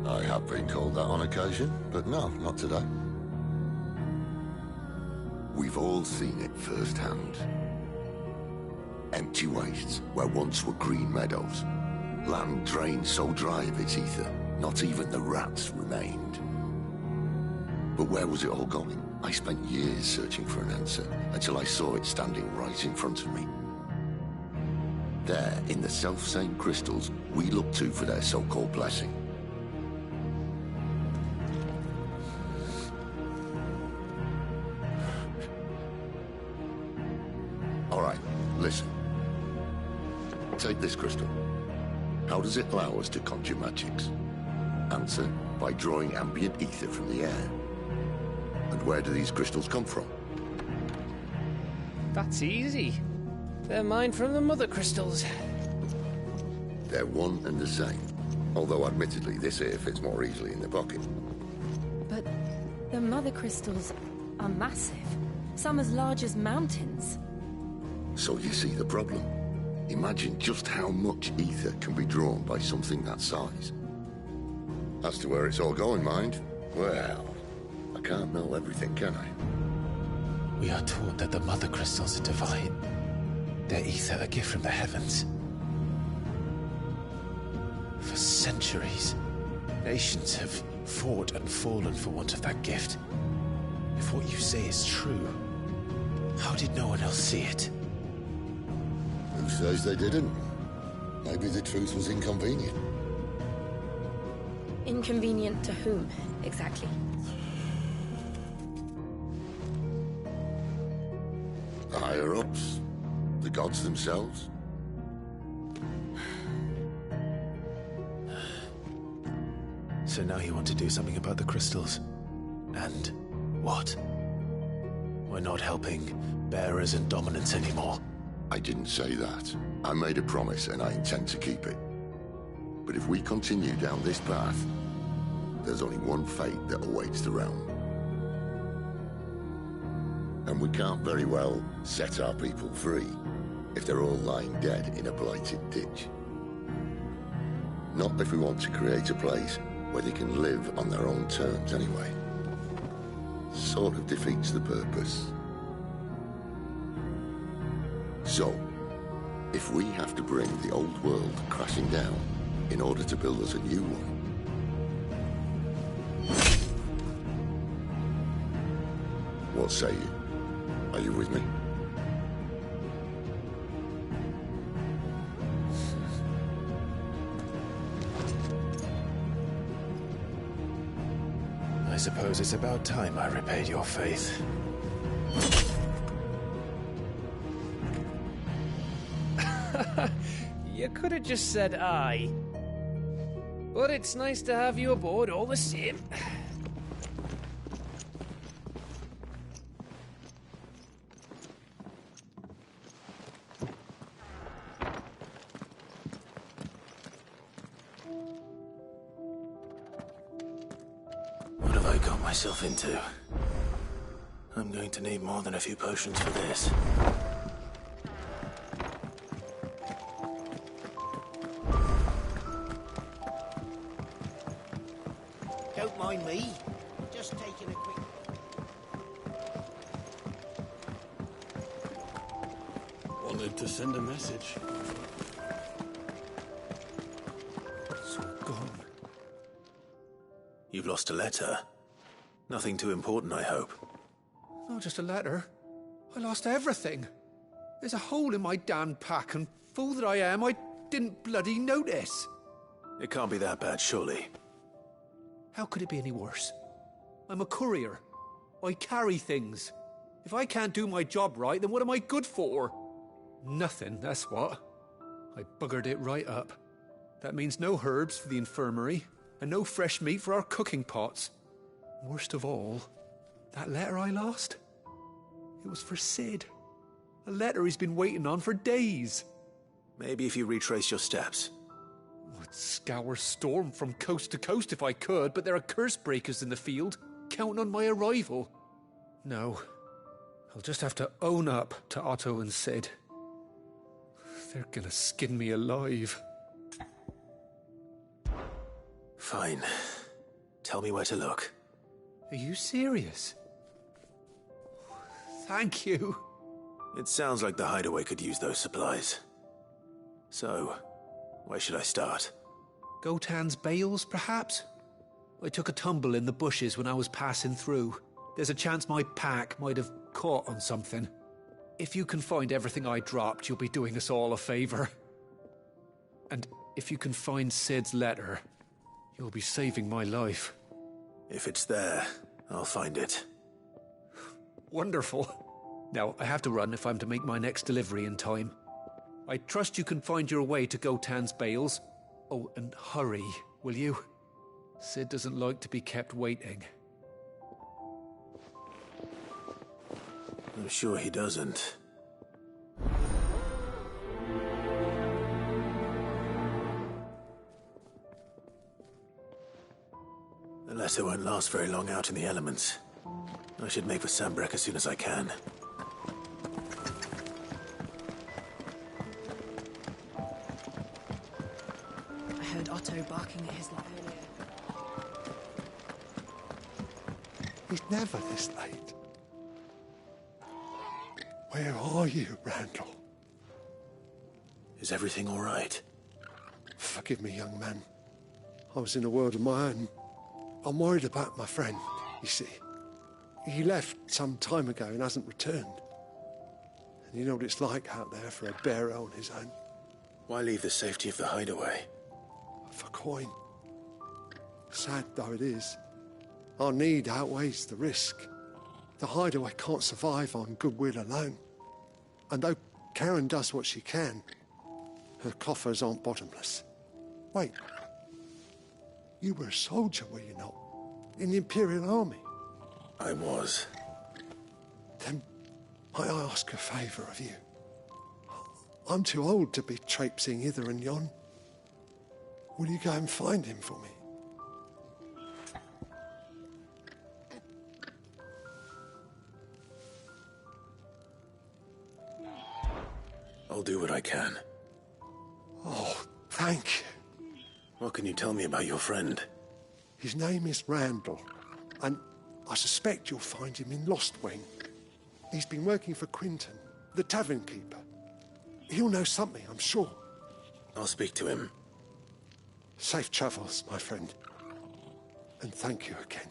I have been called that on occasion, but no, not today. We've all seen it firsthand. Empty wastes where once were green meadows. Land drained so dry of its ether, not even the rats remained. But where was it all going? I spent years searching for an answer, until I saw it standing right in front of me. There, in the self-same crystals we look to for their so-called blessing. All right, listen. Take this crystal. How does it allow us to conjure magics? Answer, by drawing ambient ether from the air. And where do these crystals come from? That's easy. They're mine from the Mother Crystals. They're one and the same. Although admittedly this here fits more easily in the pocket. But the Mother Crystals are massive. Some as large as mountains. So you see the problem. Imagine just how much ether can be drawn by something that size. As to where it's all going, mind, well, I can't know everything, can I? We are taught that the Mother Crystals are divine. Their ether a gift from the heavens. For centuries, nations have fought and fallen for want of that gift. If what you say is true, how did no one else see it? Who says they didn't? Maybe the truth was inconvenient. Inconvenient to whom, exactly? The higher-ups? The gods themselves? So now you want to do something about the crystals? And what? We're not helping bearers and dominants anymore. I didn't say that. I made a promise and I intend to keep it. But if we continue down this path, there's only one fate that awaits the realm. And we can't very well set our people free if they're all lying dead in a blighted ditch. Not if we want to create a place where they can live on their own terms anyway. Sort of defeats the purpose. So, if we have to bring the old world crashing down in order to build us a new one, what say you? Are you with me? I suppose it's about time I repaid your faith. You could have just said aye. But it's nice to have you aboard all the same. What have I got myself into? I'm going to need more than a few potions for this. Don't mind me. Just taking a quick... Wanted to send a message. It's all gone. You've lost a letter. Nothing too important, I hope. Not just a letter. I lost everything. There's a hole in my damned pack, and fool that I am, I didn't bloody notice. It can't be that bad, surely. How could it be any worse? I'm a courier. I carry things. If I can't do my job right, then what am I good for? Nothing, that's what. I buggered it right up. That means no herbs for the infirmary, and no fresh meat for our cooking pots. Worst of all, that letter I lost? It was for Sid. A letter he's been waiting on for days. Maybe if you retrace your steps. I'd scour Storm from coast to coast if I could, but there are curse breakers in the field, counting on my arrival. No, I'll just have to own up to Otto and Sid. They're gonna skin me alive. Fine. Tell me where to look. Are you serious? Thank you. It sounds like the hideaway could use those supplies. So, where should I start? Gotan's bales, perhaps? I took a tumble in the bushes when I was passing through. There's a chance my pack might have caught on something. If you can find everything I dropped, you'll be doing us all a favor. And if you can find Sid's letter, you'll be saving my life. If it's there, I'll find it. Wonderful. Now, I have to run if I'm to make my next delivery in time. I trust you can find your way to Gotan's bales. Oh, and hurry, will you? Sid doesn't like to be kept waiting. I'm sure he doesn't. The letter won't last very long out in the elements. I should make for Sambrek as soon as I can. I heard Otto barking at his life earlier. He's never this late. Where are you, Randall? Is everything all right? Forgive me, young man. I was in a world of my own. I'm worried about my friend, you see. He left some time ago and hasn't returned. And you know what it's like out there for a bearer on his own. Why leave the safety of the hideaway? For coin. Sad though it is, our need outweighs the risk. The hideaway can't survive on goodwill alone. And though Karen does what she can, her coffers aren't bottomless. Wait. You were a soldier, were you not? In the Imperial Army? I was. Then might I ask a favour of you? I'm too old to be traipsing hither and yon. Will you go and find him for me? I'll do what I can. Oh, thank you. What can you tell me about your friend? His name is Randall, and I suspect you'll find him in Lost Wing. He's been working for Quinton, the tavern keeper. He'll know something, I'm sure. I'll speak to him. Safe travels, my friend. And thank you again.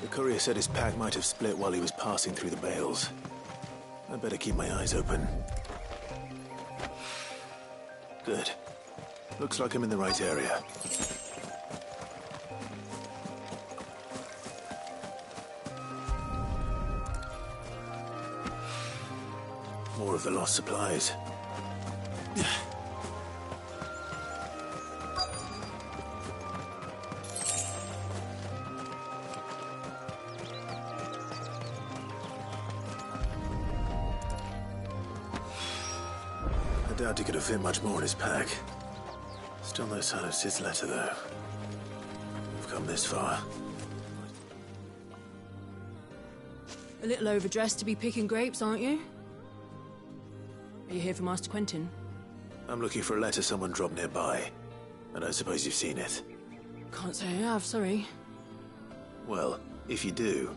The courier said his pack might have split while he was passing through the bales. I'd better keep my eyes open. Good. Looks like I'm in the right area. More of the lost supplies. I doubt he could have fit much more in his pack. Still no sign of Sid's letter, though. We've come this far. A little overdressed to be picking grapes, aren't you? Are you here for Master Quentin? I'm looking for a letter someone dropped nearby. I don't suppose you've seen it. Can't say I have, sorry. Well, if you do...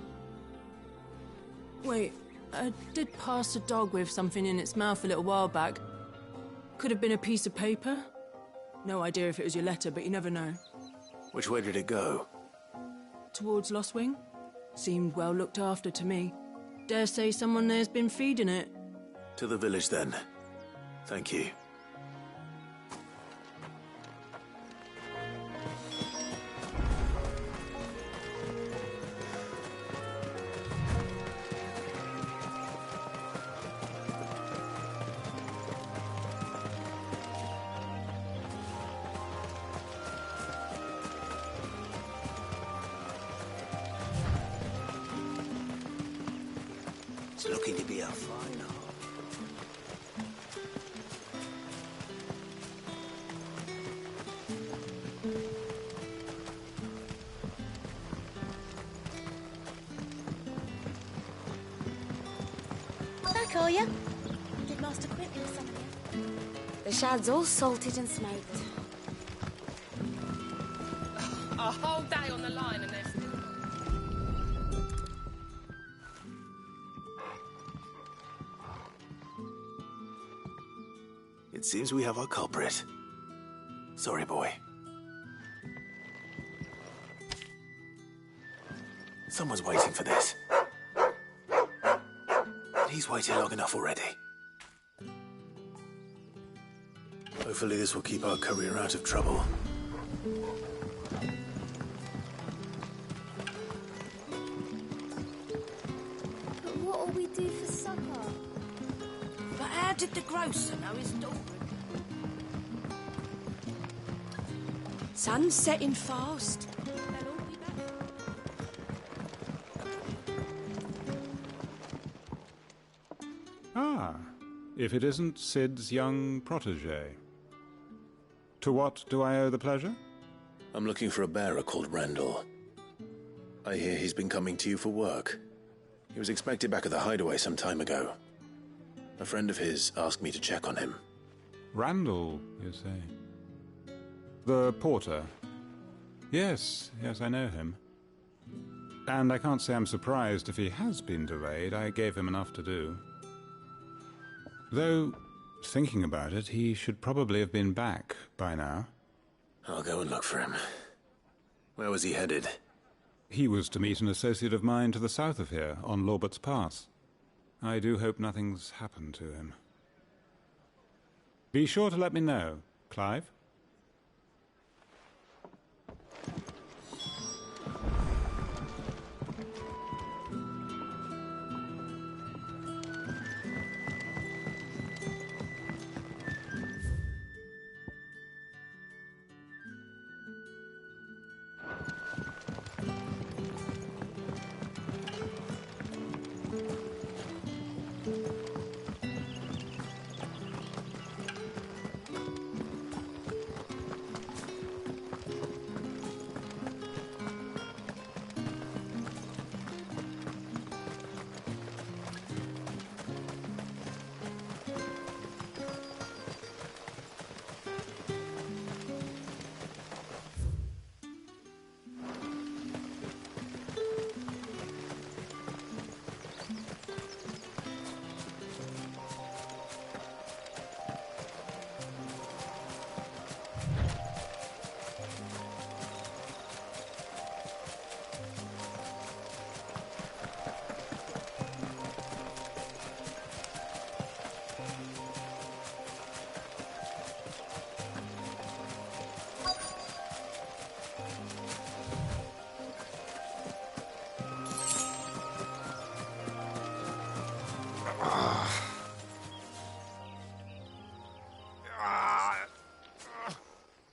Wait, I did pass a dog with something in its mouth a little while back. Could have been a piece of paper. No idea if it was your letter, but you never know. Which way did it go? Towards Lost Wing. Seemed well looked after to me. Dare say someone there's been feeding it. To the village, then. Thank you. It's looking to be a fine hole. Back, are you? Did Master Quentin summon you? The shad's all salted and smoked. A whole day on the line and they've still not... It seems we have our culprit. Sorry, boy. Someone's waiting for this. He's waited long enough already. Hopefully this will keep our career out of trouble. But what'll we do for supper? But how did the grocer know his daughter? Sun's setting fast. They'll all be back. Ah, if it isn't Sid's young protégé. To what do I owe the pleasure? I'm looking for a bearer called Randall. I hear he's been coming to you for work. He was expected back at the hideaway some time ago. A friend of his asked me to check on him. Randall, you say? The porter? Yes, I know him. And I can't say I'm surprised if he has been delayed. I gave him enough to do. Though, thinking about it, he should probably have been back by now. I'll go and look for him. Where was he headed? He was to meet an associate of mine to the south of here, on Lorbert's Pass. I do hope nothing's happened to him. Be sure to let me know, Clive.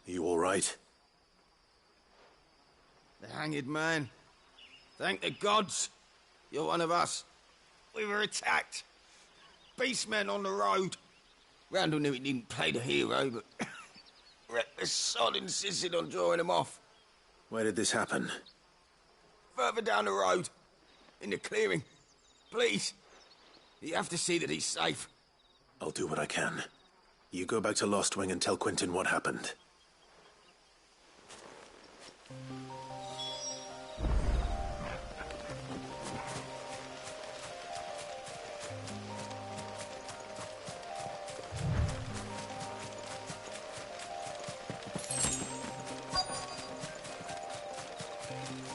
You all right? The hanged man. Thank the gods. You're one of us. We were attacked. Beastmen on the road. Randall knew he didn't play the hero, but reckless sod insisted on drawing him off. Where did this happen? Further down the road. In the clearing. Please. You have to see that he's safe. I'll do what I can. You go back to Lost Wing and tell Quentin what happened.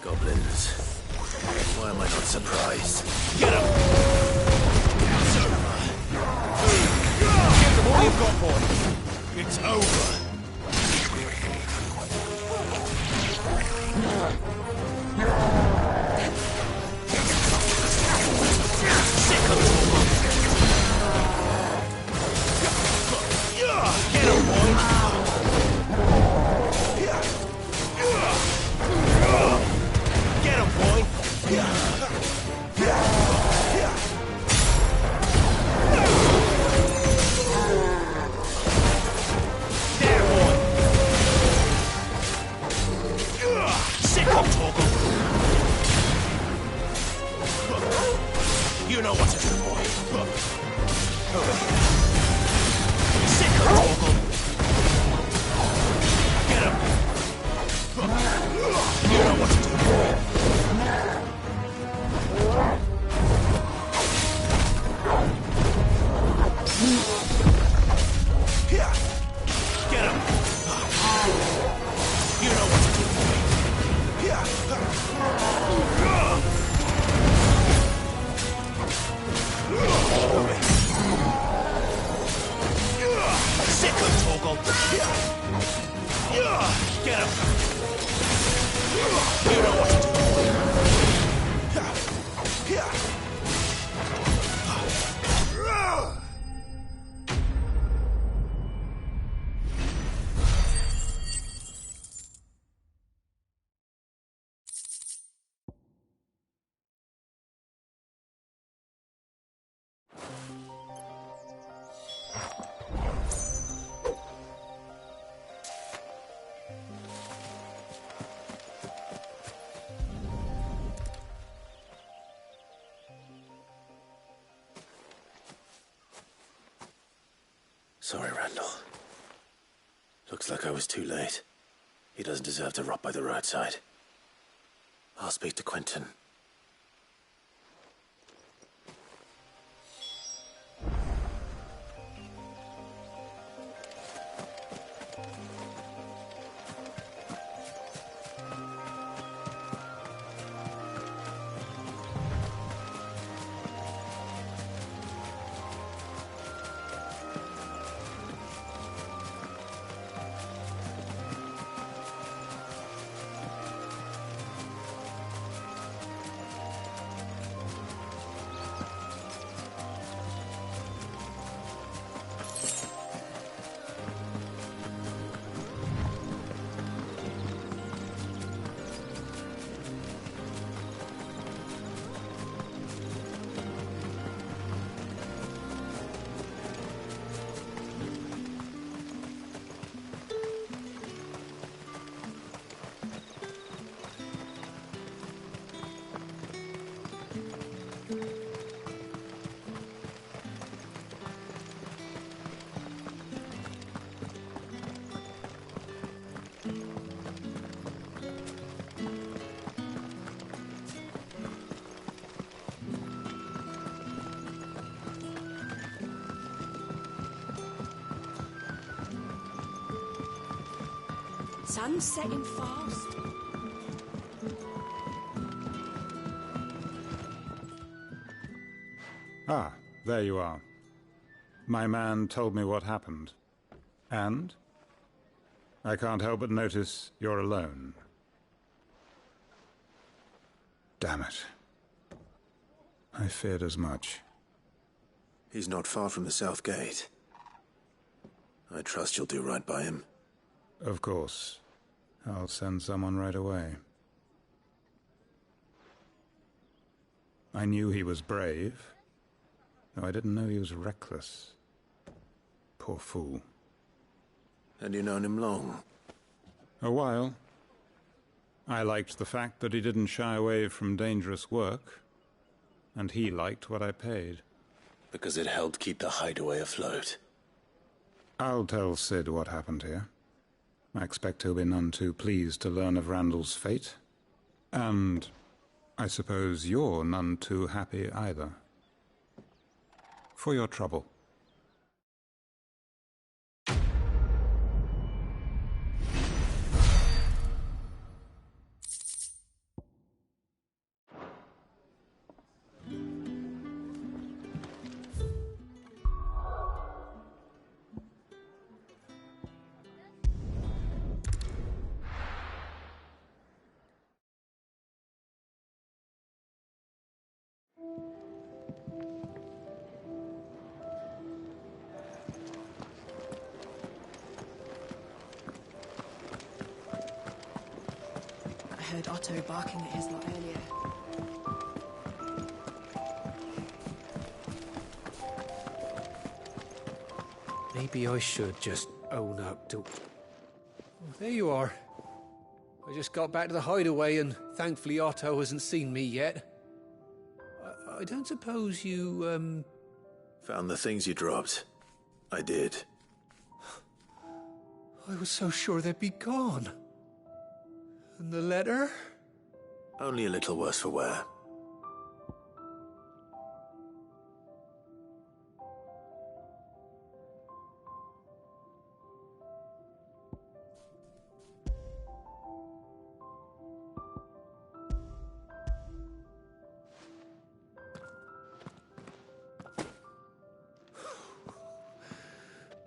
Goblins. Why am I not surprised? Get him! Give them all you've got, boy. It's over. Get him, boy. Get him, boy! There, boy! Sick of Torgal! You know what to do, boy. Over here. Sick of Torgal! Get him! You know what to do. Sorry, Randall. Looks like I was too late. He doesn't deserve to rot by the roadside. I'll speak to Quentin. Sun's setting fast. Ah, there you are. My man told me what happened. And? I can't help but notice you're alone. Damn it. I feared as much. He's not far from the South Gate. I trust you'll do right by him. Of course. I'll send someone right away. I knew he was brave, though I didn't know he was reckless. Poor fool. And you known him long? A while. I liked the fact that he didn't shy away from dangerous work, and he liked what I paid. Because it helped keep the hideaway afloat. I'll tell Sid what happened here. I expect he'll be none too pleased to learn of Randall's fate. And I suppose you're none too happy either. For your trouble. I heard Otto barking at his lot earlier. Maybe I should just own up to... Oh, there you are. I just got back to the hideaway and thankfully Otto hasn't seen me yet. I don't suppose you, Found the things you dropped. I did. I was so sure they'd be gone. And the letter? Only a little worse for wear.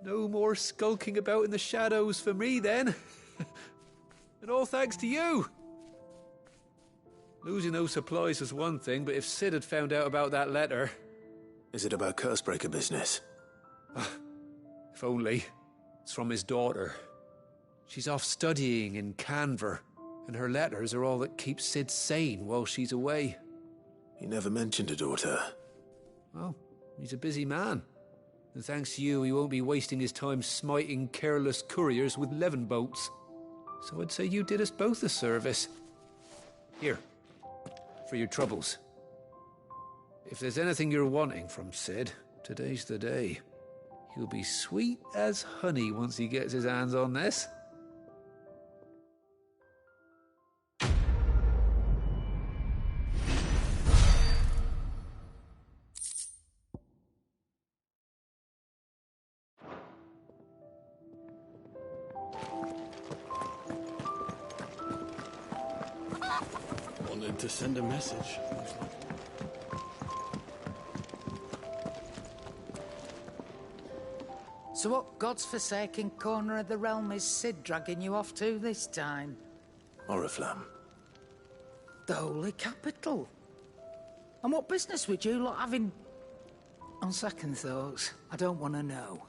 No more skulking about in the shadows for me, then. And all thanks to you. Losing those supplies was one thing, but if Sid had found out about that letter... Is it about Cursebreaker business? If only. It's from his daughter. She's off studying in Canver, and her letters are all that keeps Sid sane while she's away. He never mentioned a daughter. Well, he's a busy man. And thanks to you, he won't be wasting his time smiting careless couriers with levin boats. So I'd say you did us both a service. Here, for your troubles. If there's anything you're wanting from Sid, today's the day. He'll be sweet as honey once he gets his hands on this. Wanted to send a message. So what God's forsaken corner of the realm is Sid dragging you off to this time? Oriflamme. The Holy Capital. And what business would you lot having... On second thoughts, I don't want to know.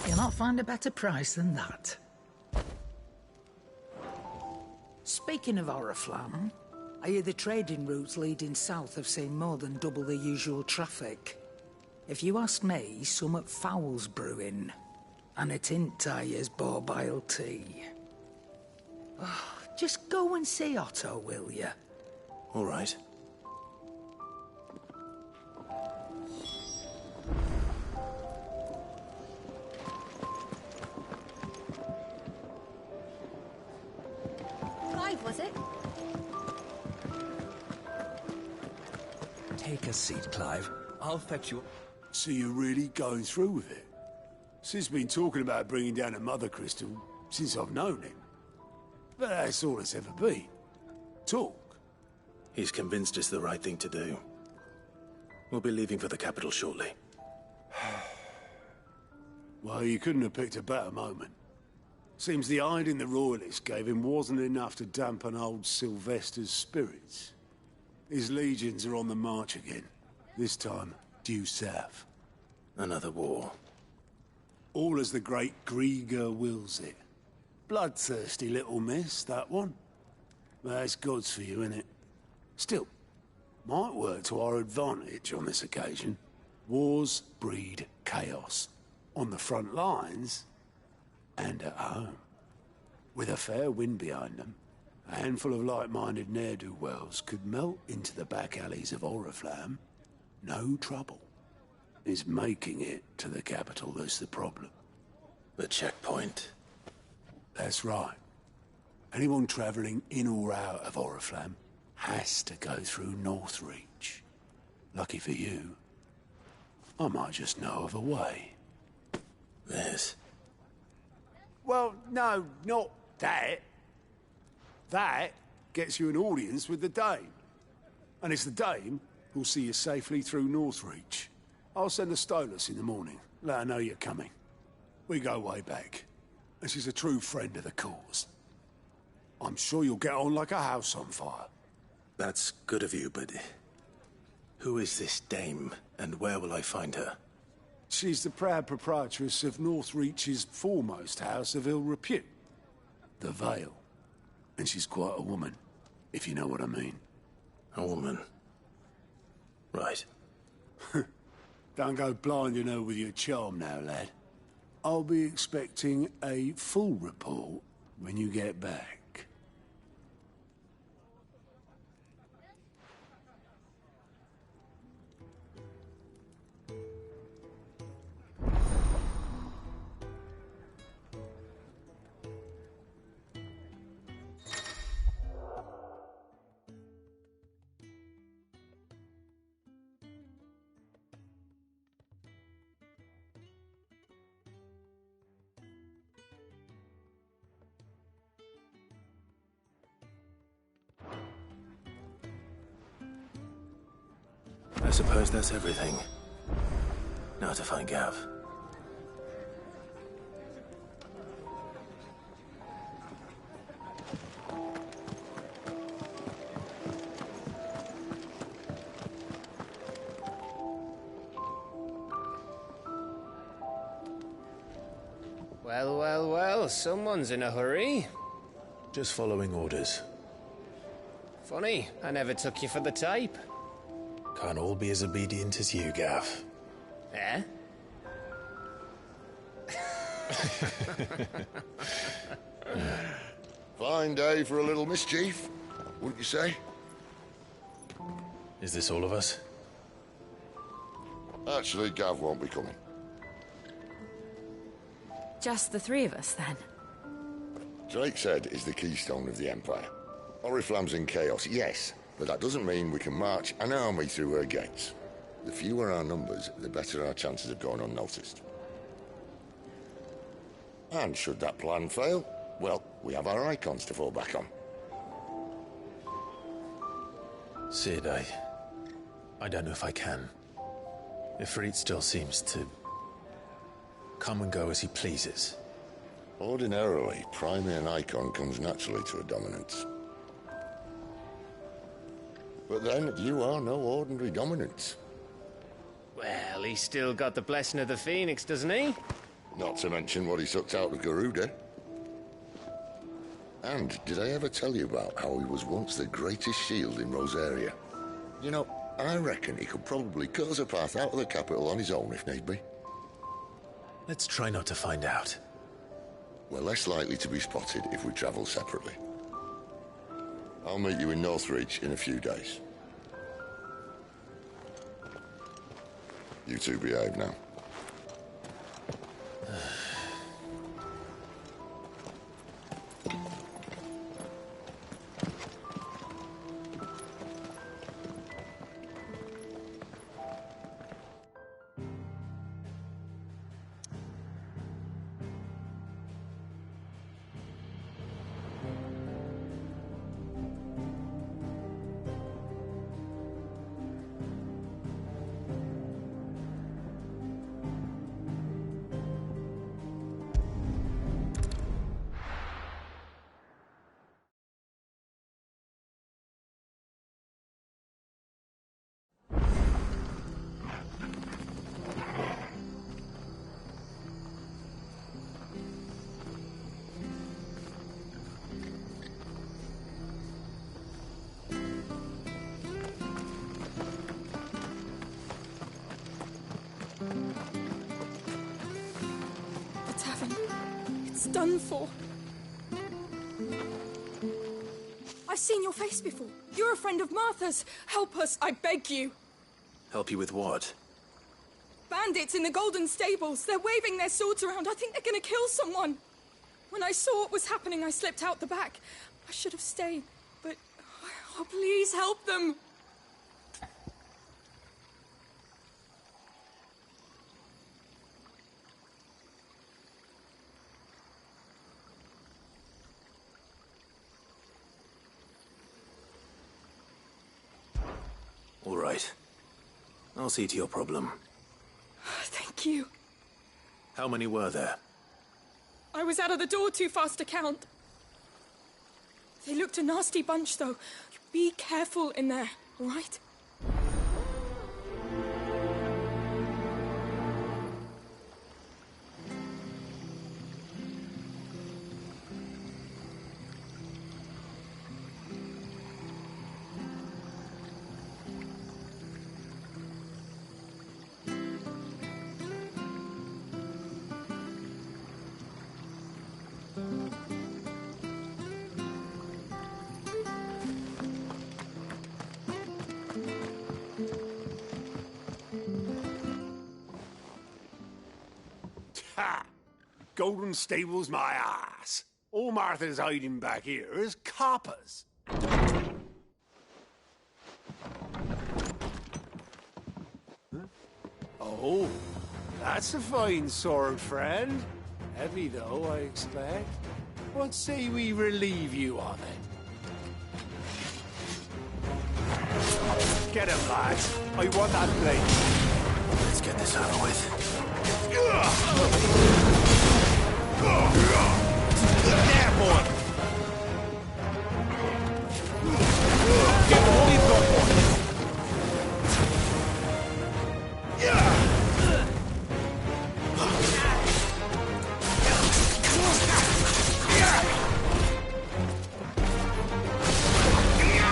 You'll not find a better price than that. Speaking of Oriflamme, I hear the trading routes leading south have seen more than double the usual traffic. If you ask me, summat foul's brewing. And a tint tires borbile tea. Oh, just go and see Otto, will you? All right. Was it? Take a seat, Clive. I'll fetch you... So you're really going through with it? Sid's been talking about bringing down a mother crystal since I've known him. But that's all it's ever been. Talk. He's convinced it's the right thing to do. We'll be leaving for the capital shortly. Well, you couldn't have picked a better moment. Seems the hiding the Royalists gave him wasn't enough to dampen old Sylvester's spirits. His legions are on the march again, this time due south. Another war. All as the great Grieger wills it. Bloodthirsty little miss, that one. That's God's for you, innit? Still, might work to our advantage on this occasion. Wars breed chaos. On the front lines... and at home. With a fair wind behind them, a handful of like-minded ne'er-do-wells could melt into the back alleys of Oriflamme. No trouble. It's making it to the capital that's the problem. The checkpoint. That's right. Anyone travelling in or out of Oriflamme has to go through Northreach. Lucky for you, I might just know of a way. This? Well, no, not that. That gets you an audience with the Dame. And it's the Dame who'll see you safely through Northreach. I'll send the Stolas in the morning. Let her know you're coming. We go way back. And she's a true friend of the cause. I'm sure you'll get on like a house on fire. That's good of you, but... who is this Dame, and where will I find her? She's the proud proprietress of Northreach's foremost house of ill repute, the Vale. And she's quite a woman, if you know what I mean. A woman? Right. Don't go blinding her with your charm now, lad. I'll be expecting a full report when you get back. suppose that's everything. Now to find Gav. Well, well, well, someone's in a hurry. Just following orders. Funny, I never took you for the type. Can't all be as obedient as you, Gav. Eh? Fine day for a little mischief, wouldn't you say? Is this all of us? Actually, Gav won't be coming. Just the three of us, then? Drake's Head is the keystone of the Empire. Oriflamme's in chaos, yes, but that doesn't mean we can march an army through her gates. The fewer our numbers, the better our chances of going unnoticed. And should that plan fail, well, we have our icons to fall back on. Sid, I don't know if I can. Ifrit still seems to come and go as he pleases. Ordinarily, priming an icon comes naturally to a dominance. But then, you are no ordinary dominance. Well, he's still got the blessing of the Phoenix, doesn't he? Not to mention what he sucked out of Garuda. And did I ever tell you about how he was once the greatest shield in Rosaria? You know, I reckon he could probably cut us a path out of the capital on his own if need be. Let's try not to find out. We're less likely to be spotted if we travel separately. I'll meet you in Northreach in a few days. You two behave now. Done for. I've seen your face before. You're a friend of Martha's. Help us, I beg you. Help you with what? Bandits in the Golden Stables. They're waving their swords around. I think they're gonna kill someone. When I saw what was happening, I slipped out the back. I should have stayed, but... Oh, please help them. All right. I'll see to your problem. Thank you. How many were there? I was out of the door too fast to count. They looked a nasty bunch, though. Be careful in there, all right? Ha! Golden Stables my ass. All Martha's hiding back here is coppers. Huh? Oh, that's a fine sword, friend. Heavy, though, I expect. What say we relieve you of it? Get him, lads. I want that blade. Let's get this over with. There, boy! Get all you've got, boy.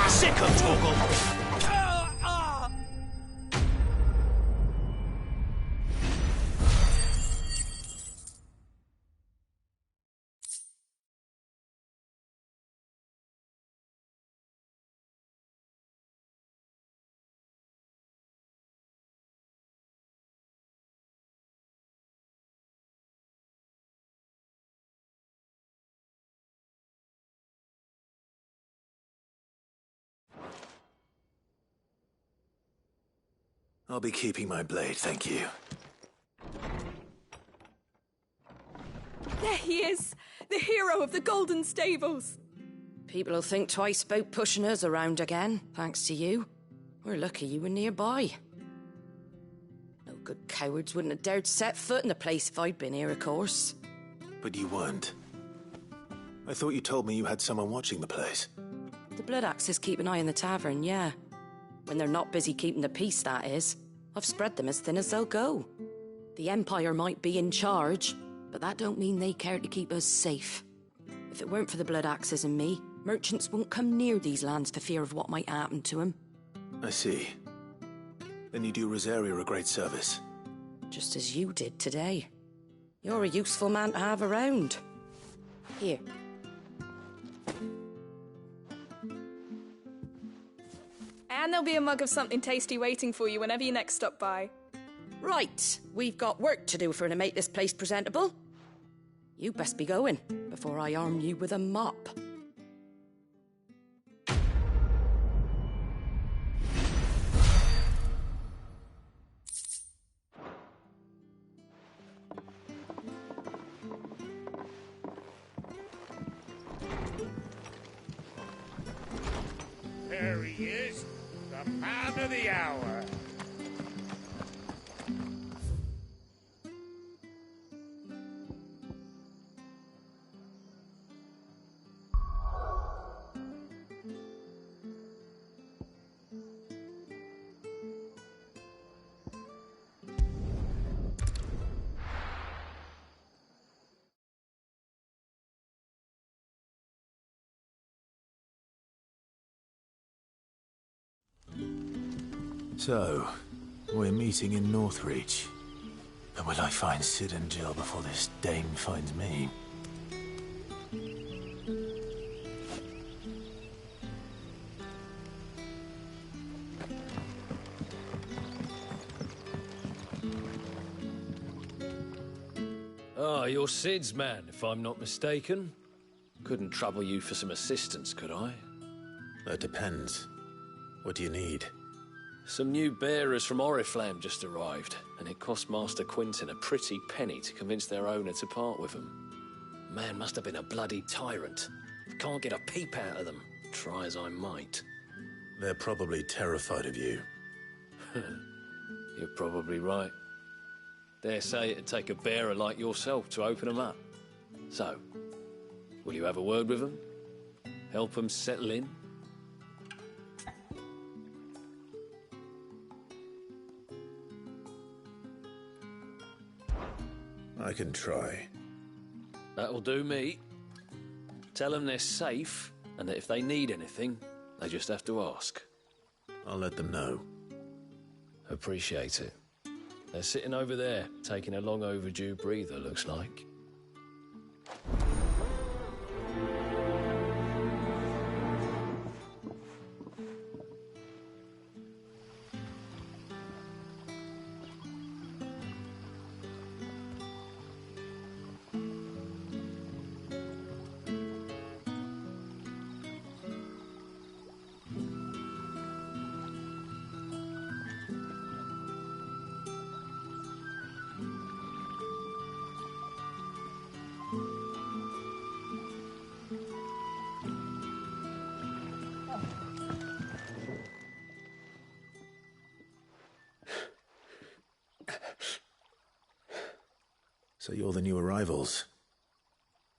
Sick of Torgal. I'll be keeping my blade, thank you. There he is! The hero of the Golden Stables! People will think twice about pushing us around again, thanks to you. We're lucky you were nearby. No good cowards wouldn't have dared set foot in the place if I'd been here, of course. But you weren't. I thought you told me you had someone watching the place. The Blood Axes keep an eye on the tavern, yeah. When they're not busy keeping the peace, that is. I've spread them as thin as they'll go. The Empire might be in charge, but that don't mean they care to keep us safe. If it weren't for the Blood Axes and me, merchants wouldn't come near these lands for fear of what might happen to them. I see. Then you do Rosaria a great service. Just as you did today. You're a useful man to have around. Here. And there'll be a mug of something tasty waiting for you whenever you next stop by. Right, we've got work to do if we're to make this place presentable. You best be going, before I arm you with a mop. There he is, the man of the hour. So, we're meeting in Northreach. But will I find Sid and Jill before this dame finds me? Ah, you're Sid's man, if I'm not mistaken. Couldn't trouble you for some assistance, could I? That depends. What do you need? Some new bearers from Oriflamme just arrived, and it cost Master Quinton a pretty penny to convince their owner to part with them. Man must have been a bloody tyrant. Can't get a peep out of them, try as I might. They're probably terrified of you. You're probably right. Dare say it'd take a bearer like yourself to open them up. So, will you have a word with them? Help them settle in? I can try. That'll do me. Tell them they're safe, and that if they need anything, they just have to ask. I'll let them know. Appreciate it. They're sitting over there, taking a long overdue breather, looks like. So you're the new arrivals.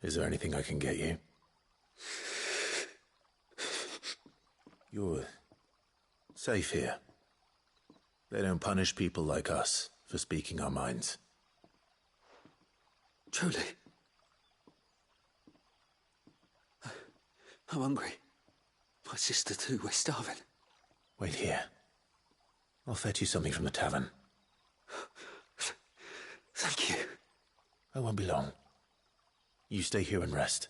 Is there anything I can get you? You're safe here. They don't punish people like us for speaking our minds. Truly. I'm hungry. My sister too, we're starving. Wait here. I'll fetch you something from the tavern. Thank you. I won't be long. You stay here and rest.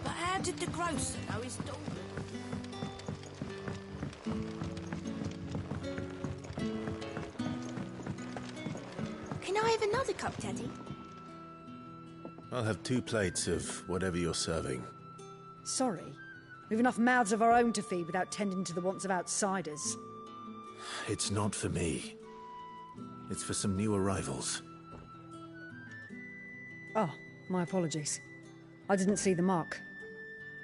But how did the grocer know his daughter? Can I have another cup, Teddy? I'll have 2 plates of whatever you're serving. Sorry. We've enough mouths of our own to feed without tending to the wants of outsiders. It's not for me. It's for some new arrivals. Oh, my apologies. I didn't see the mark.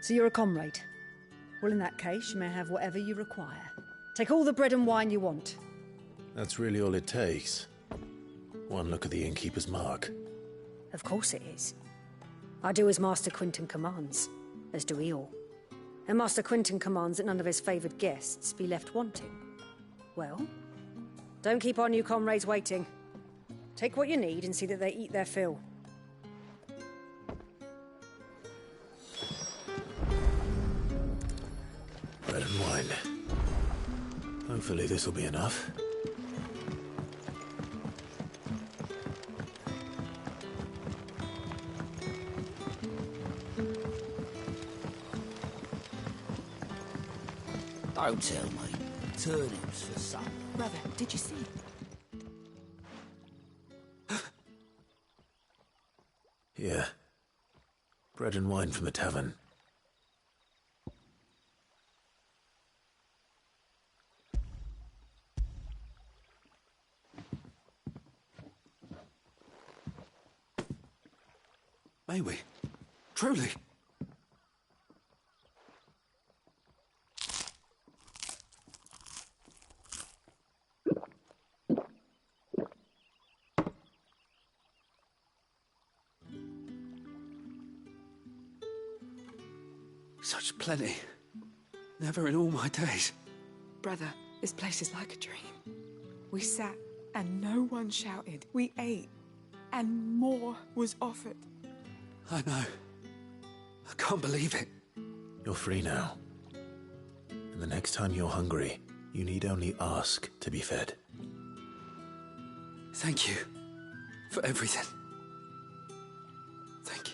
So you're a comrade. Well, in that case, you may have whatever you require. Take all the bread and wine you want. That's really all it takes. One look at the innkeeper's mark. Of course it is. I do as Master Quinton commands, as do we all. And Master Quinton commands that none of his favoured guests be left wanting. Well, don't keep our new comrades waiting. Take what you need and see that they eat their fill. Bread and wine. Hopefully this will be enough. Don't tell me. Turnips for supper. Brother, did you see? Here. Bread and wine from the tavern. May we? Truly? Such plenty. Never in all my days. Brother, this place is like a dream. We sat and no one shouted. We ate and more was offered. I know. I can't believe it. You're free now. And the next time you're hungry, you need only ask to be fed. Thank you for everything. Thank you.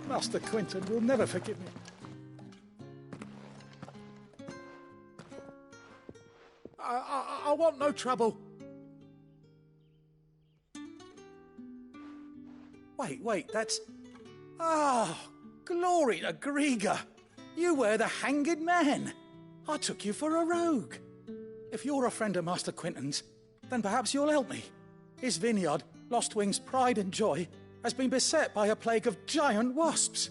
Master Quinton will never forgive me. I want no trouble. Wait, that's... Ah, glory to Grieger. You were the hanged man. I took you for a rogue. If you're a friend of Master Quinton's, then perhaps you'll help me. His vineyard, Lostwing's pride and joy, has been beset by a plague of giant wasps.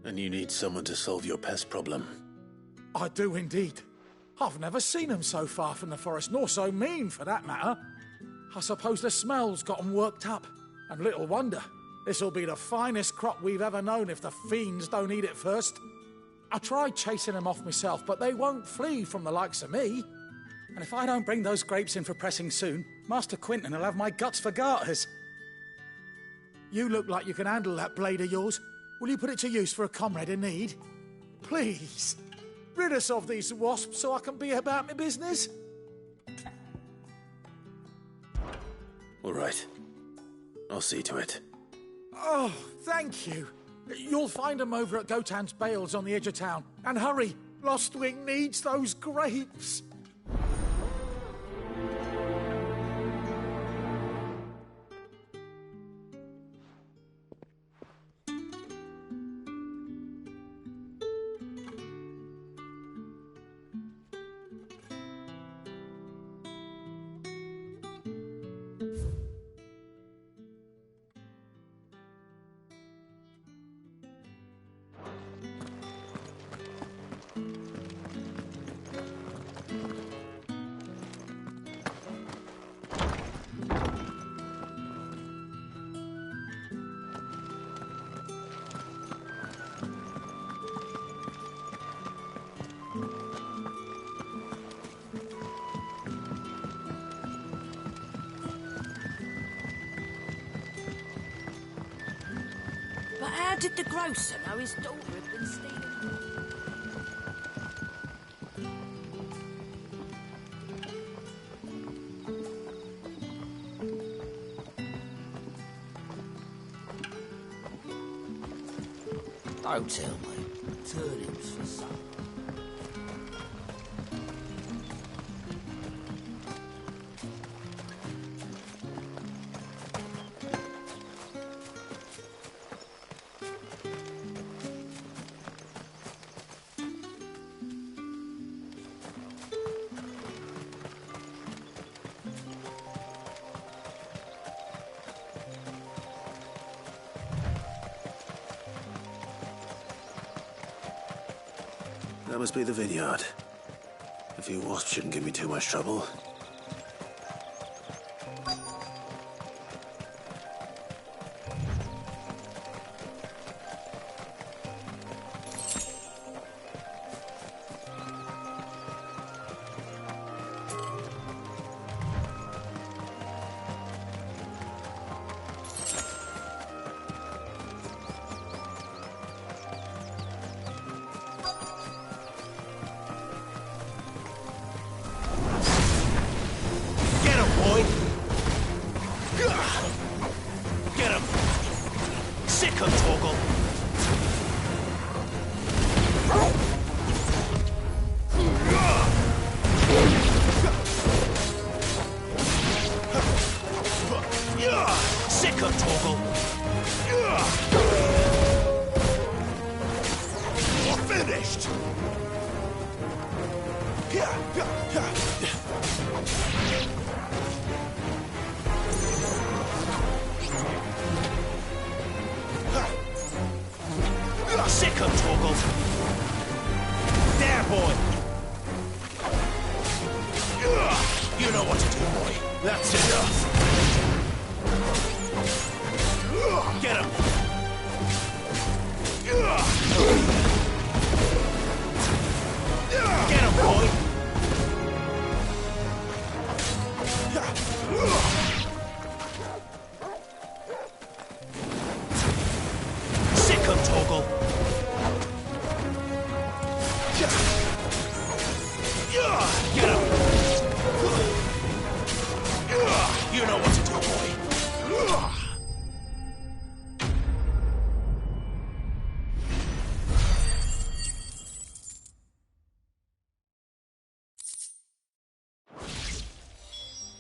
And you need someone to solve your pest problem. I do indeed. I've never seen them so far from the forest, nor so mean, for that matter. I suppose the smell's got them worked up. And little wonder. This'll be the finest crop we've ever known if the fiends don't eat it first. I tried chasing them off myself, but they won't flee from the likes of me. And if I don't bring those grapes in for pressing soon, Master Quinton will have my guts for garters. You look like you can handle that blade of yours. Will you put it to use for a comrade in need? Please. Rid us of these wasps so I can be about my business. All right. I'll see to it. Oh, thank you. You'll find them over at Gotan's Bales on the edge of town. And hurry, Lostwing needs those grapes. But how did the grocer know his daughter had been stealing? Don't tell me. Turnips for supper. That must be the vineyard. A few wasps shouldn't give me too much trouble.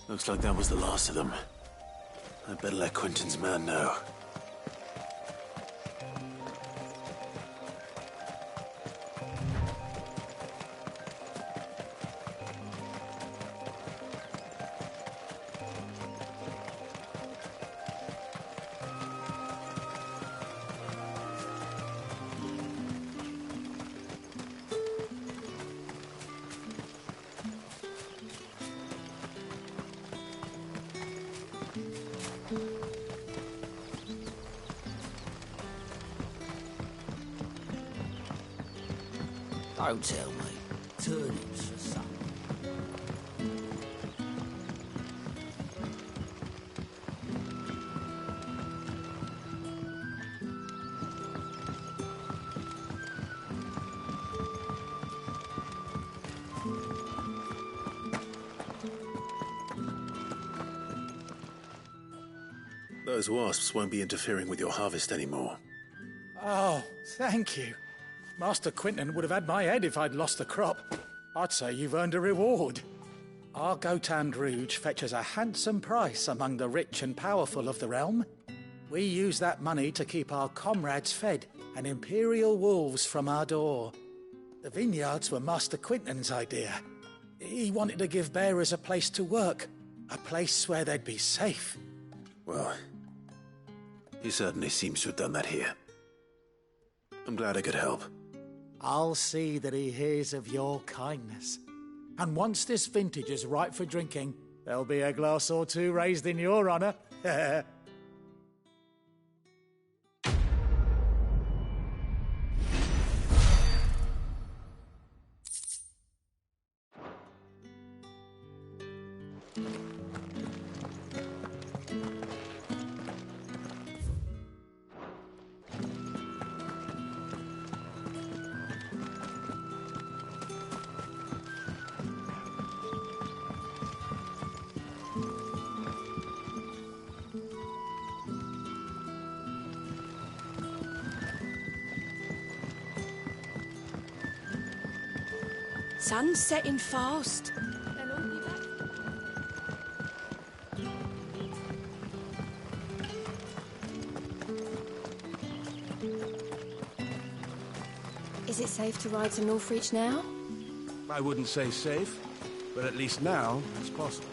Looks like that was the last of them. I'd better let Quentin's man know. Don't tell me. Turnips for supper. Those wasps won't be interfering with your harvest anymore. Oh, thank you. Master Quinton would have had my head if I'd lost the crop. I'd say you've earned a reward. Our Gotand Rouge fetches a handsome price among the rich and powerful of the realm. We use that money to keep our comrades fed and imperial wolves from our door. The vineyards were Master Quinton's idea. He wanted to give bearers a place to work, a place where they'd be safe. Well, he certainly seems to have done that here. I'm glad I could help. I'll see that he hears of your kindness. And once this vintage is ripe for drinking, there'll be a glass or two raised in your honor. Sun's setting fast. Is it safe to ride to Northreach now? I wouldn't say safe, but at least now it's possible.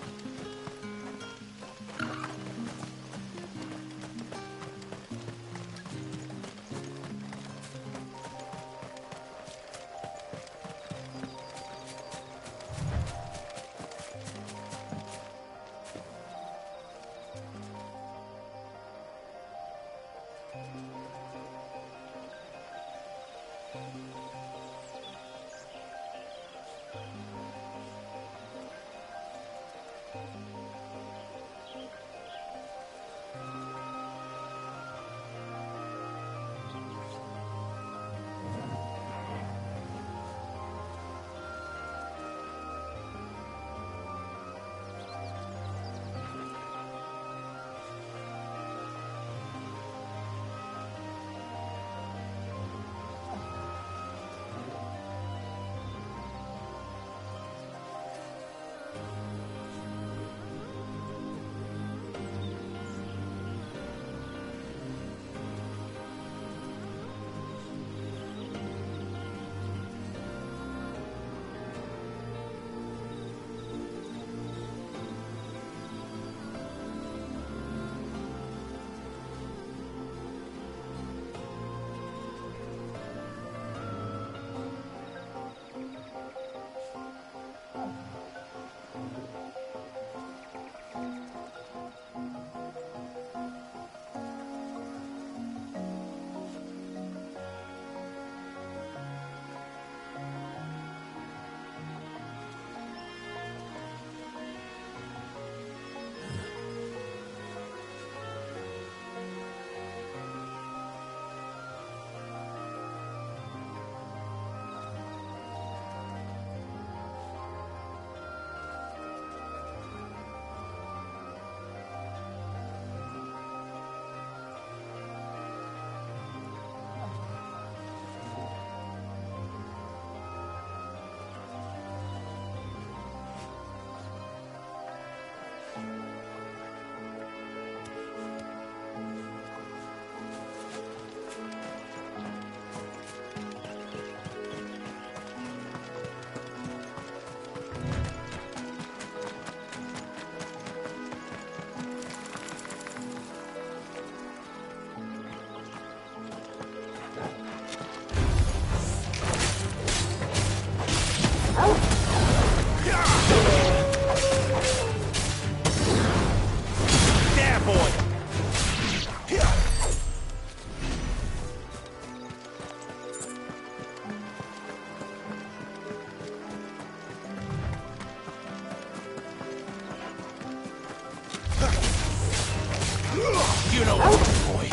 You know what, boy.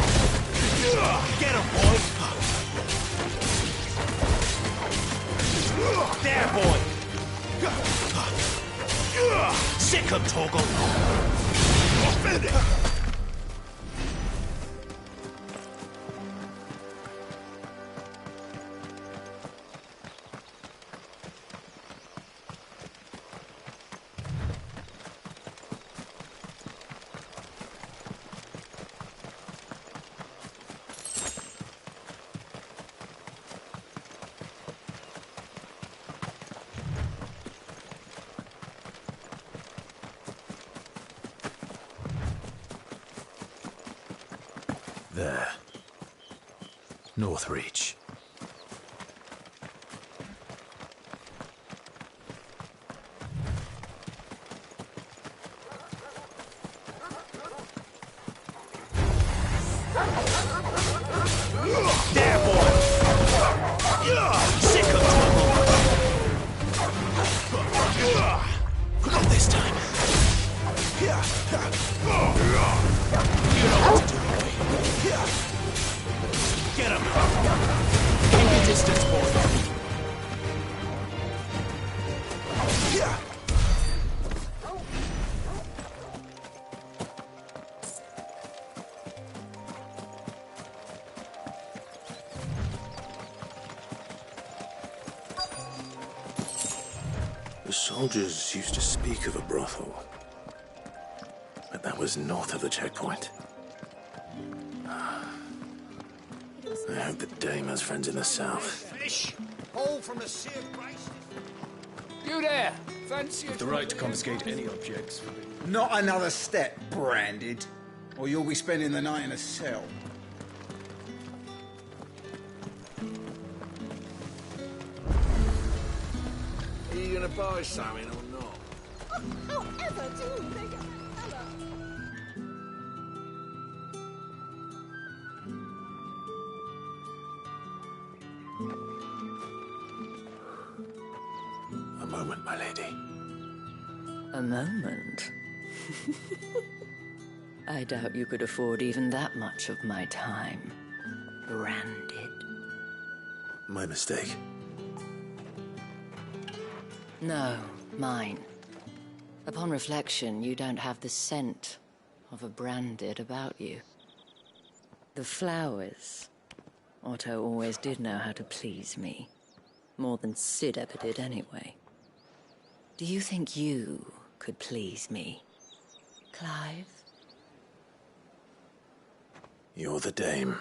Get him, boy. There, boy. Sick him, Torgal. Offend it. Northreach. There, boy! Sick of trouble! Not this time. You know what to do, boy. Get him! Keep your distance, boy. The soldiers used to speak of a brothel. But that was north of the checkpoint. I hope the dame has friends in the south. Fish! All from the Sea of Christ. You there! Fancy With the right to confiscate any objects. Not another step, branded, or you'll be spending the night in a cell. Are you gonna buy something or not? However do you think of that fella? A moment, my lady. A moment? I doubt you could afford even that much of my time. Branded. My mistake. No, mine. Upon reflection, you don't have the scent of a branded about you. The flowers. Otto always did know how to please me. More than Sid ever did anyway. Do you think you could please me, Clive? You're the dame.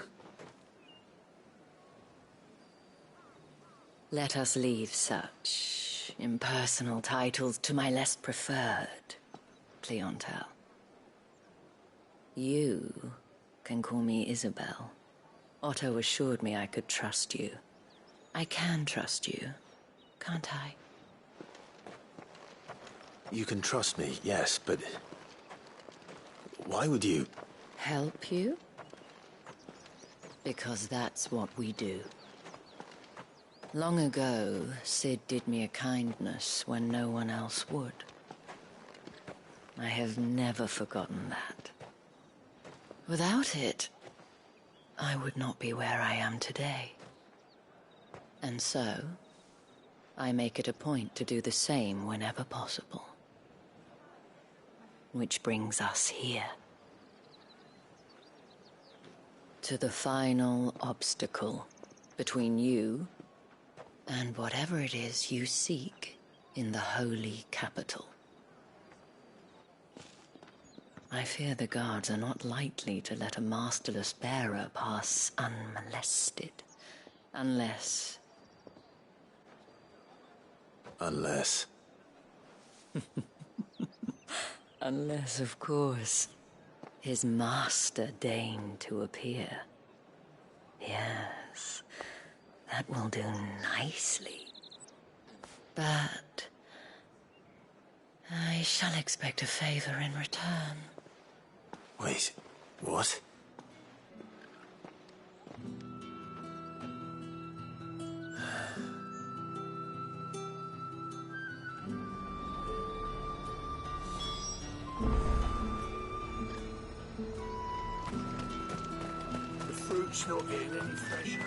Let us leave such impersonal titles to my less preferred clientele. You can call me Isabel. Otto assured me I could trust you. I can trust you, can't I? You can trust me, yes, but... why would you... Help you? Because that's what we do. Long ago, Sid did me a kindness when no one else would. I have never forgotten that. Without it, I would not be where I am today. And so, I make it a point to do the same whenever possible. Which brings us here. To the final obstacle between you and whatever it is you seek in the holy capital. I fear the guards are not likely to let a masterless bearer pass unmolested, unless... Unless... Unless, of course, his master deigned to appear. Yes, that will do nicely. But I shall expect a favor in return. Wait, what? The fruit's not getting any fresher.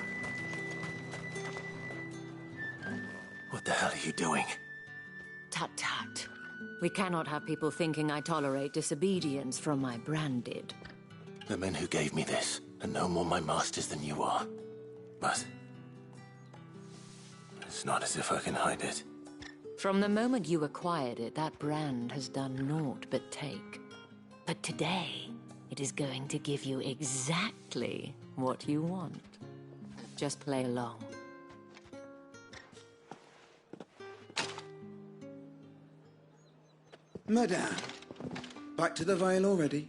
What the hell are you doing? Tut tut. We cannot have people thinking I tolerate disobedience from my branded. The men who gave me this are no more my masters than you are. But... it's not as if I can hide it. From the moment you acquired it, that brand has done naught but take. But today, it is going to give you exactly what you want. Just play along. Madame, back to the Vale already?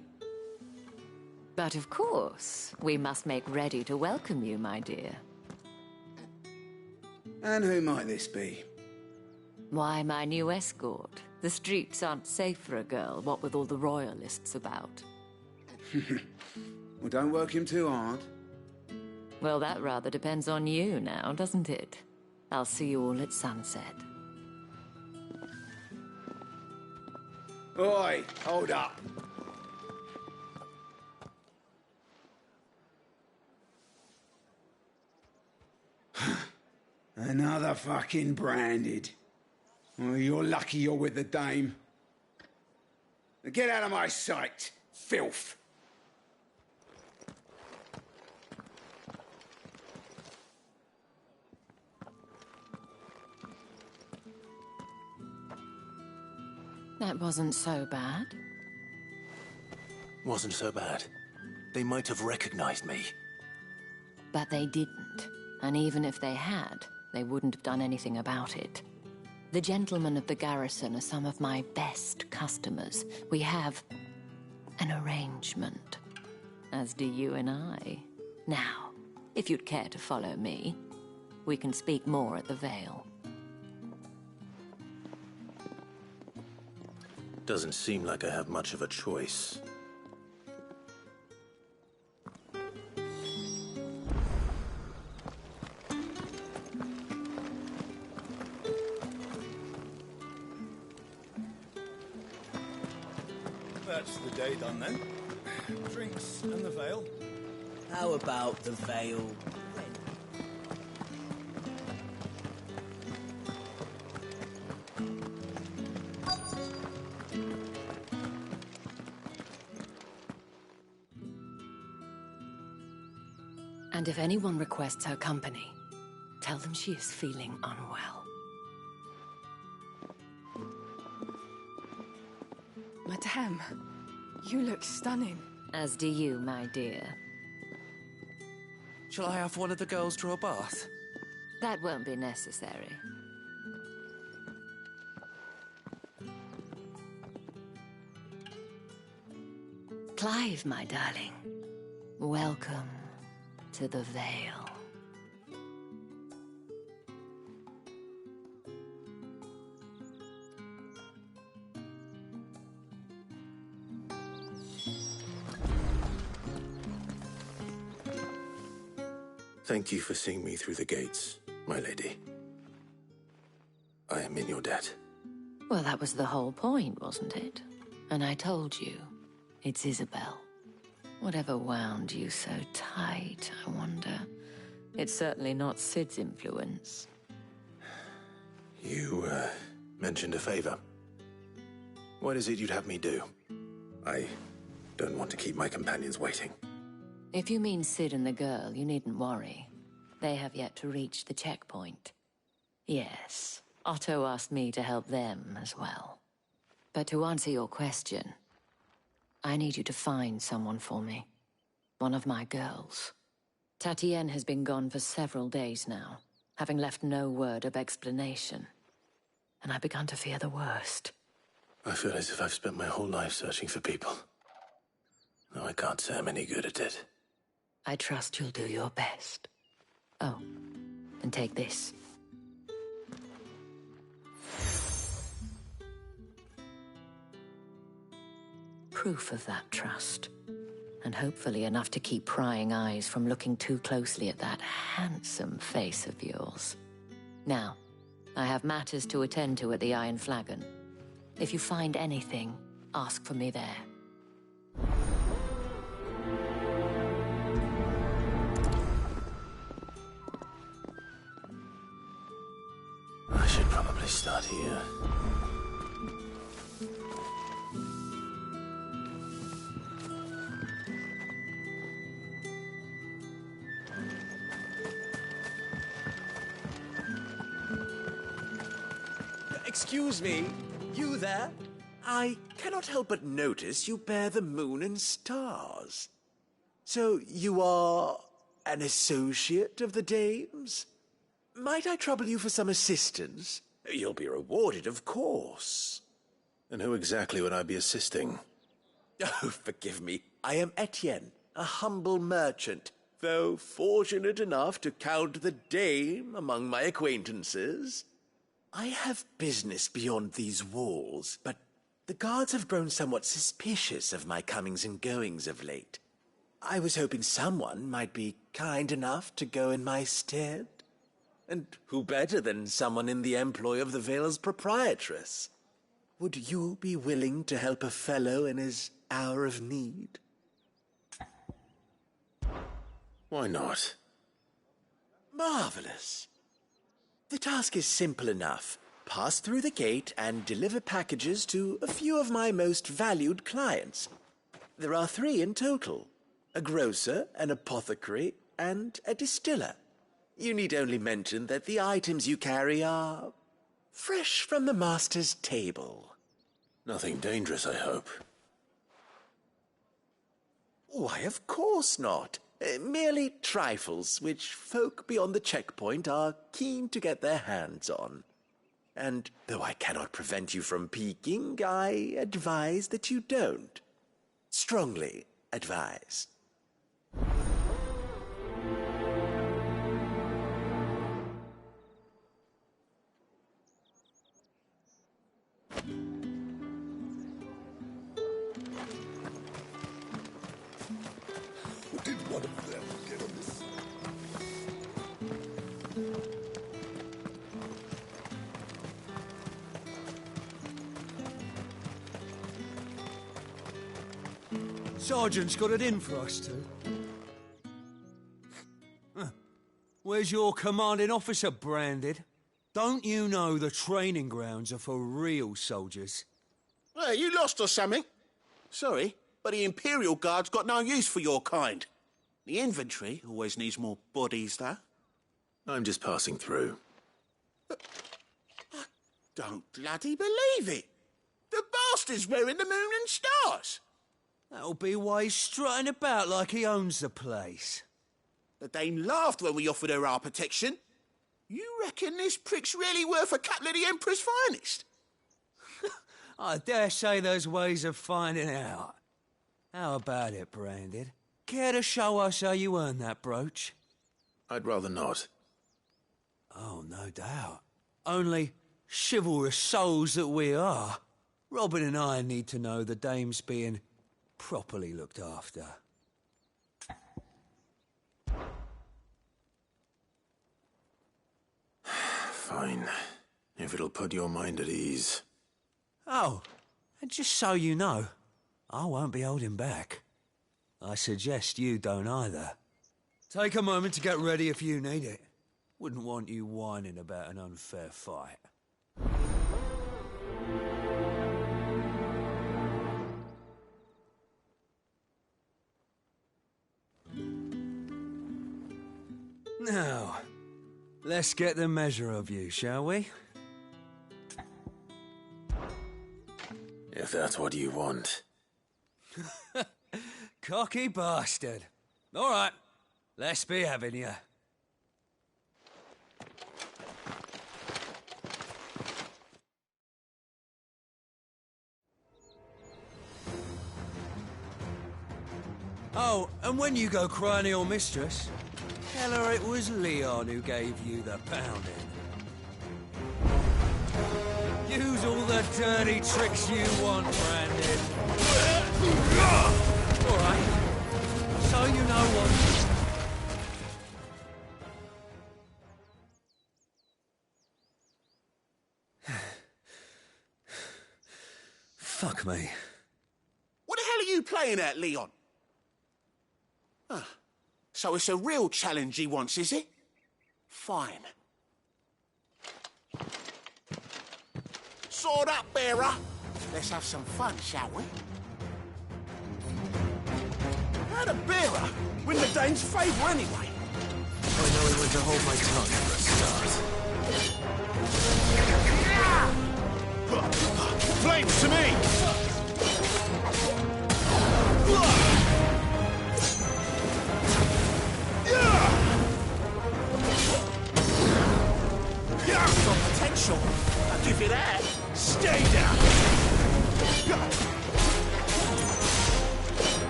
But of course, we must make ready to welcome you, my dear. And who might this be? Why, my new escort. The streets aren't safe for a girl, what with all the royalists about. Well, don't work him too hard. Well, that rather depends on you now, doesn't it? I'll see you all at sunset. Oi, hold up. Another fucking branded. Well, you're lucky you're with the dame. Now get out of my sight, filth. That wasn't so bad. Wasn't so bad. They might have recognized me. But they didn't. And even if they had, they wouldn't have done anything about it. The gentlemen of the garrison are some of my best customers. We have an arrangement, as do you and I. Now, if you'd care to follow me, we can speak more at the Vale. Doesn't seem like I have much of a choice. That's the day done then. Drinks and the Vale. How about the Vale? And if anyone requests her company, tell them she is feeling unwell. Madame, you look stunning. As do you, my dear. Shall I have one of the girls draw a bath? That won't be necessary. Clive, my darling. Welcome to the Vale. Thank you for seeing me through the gates, my lady. I am in your debt. Well, that was the whole point, wasn't it? And I told you, it's Isabel. Whatever wound you so tight, I wonder. It's certainly not Sid's influence. You, mentioned a favor. What is it you'd have me do? I don't want to keep my companions waiting. If you mean Sid and the girl, you needn't worry. They have yet to reach the checkpoint. Yes, Otto asked me to help them as well. But to answer your question, I need you to find someone for me. One of my girls. Tatienne has been gone for several days now, having left no word of explanation. And I've begun to fear the worst. I feel as if I've spent my whole life searching for people. Though I can't say I'm any good at it. I trust you'll do your best. Oh, and take this. Proof of that trust. And hopefully enough to keep prying eyes from looking too closely at that handsome face of yours. Now, I have matters to attend to at the Iron Flagon. If you find anything, ask for me there. I should probably start here. Excuse me, you there? I cannot help but notice you bear the moon and stars. So you are an associate of the dame's? Might I trouble you for some assistance? You'll be rewarded, of course. And who exactly would I be assisting? Oh, forgive me. I am Etienne, a humble merchant, though fortunate enough to count the dame among my acquaintances. I have business beyond these walls, but the guards have grown somewhat suspicious of my comings and goings of late. I was hoping someone might be kind enough to go in my stead. And who better than someone in the employ of the Vale's proprietress? Would you be willing to help a fellow in his hour of need? Why not? Marvelous. The task is simple enough. Pass through the gate and deliver packages to a few of my most valued clients. There are 3 in total: a grocer, an apothecary, and a distiller. You need only mention that the items you carry are fresh from the master's table. Nothing dangerous, I hope. Why, of course not. Merely trifles which folk beyond the checkpoint are keen to get their hands on. And though I cannot prevent you from peeking, I advise that you don't. Strongly advise. Did one of them get on this? Sergeant's got it in for us two. Where's your commanding officer, Branded? Don't you know the training grounds are for real soldiers? Hey, you lost or something? Sorry, but the Imperial Guard's got no use for your kind. The infantry always needs more bodies, though. I'm just passing through. I don't bloody believe it. The bastard's wearing the moon and stars. That'll be why he's strutting about like he owns the place. The dame laughed when we offered her our protection. You reckon this prick's really worth a couple of the Emperor's finest? I dare say there's ways of finding out. How about it, Branded? Care to show us how you earned that brooch? I'd rather not. Oh, no doubt. Only chivalrous souls that we are, Robin and I need to know the dame's being properly looked after. Fine. If it'll put your mind at ease. Oh, and just so you know, I won't be holding back. I suggest you don't either. Take a moment to get ready if you need it. Wouldn't want you whining about an unfair fight. Now, let's get the measure of you, shall we? If that's what you want. Cocky bastard. All right, let's be having you. Oh, and when you go crying to your mistress, tell her it was Leon who gave you the pounding. Use all the dirty tricks you want, Brandon. All right. So you know what... Fuck me. What the hell are you playing at, Leon? Ah, so it's a real challenge he wants, is it? Fine. Sword up, bearer. Let's have some fun, shall we? How the bearer win the Dane's favour anyway? I know when to hold my tongue for a start. Flames to me! Got potential. I'll give you that. Stay down.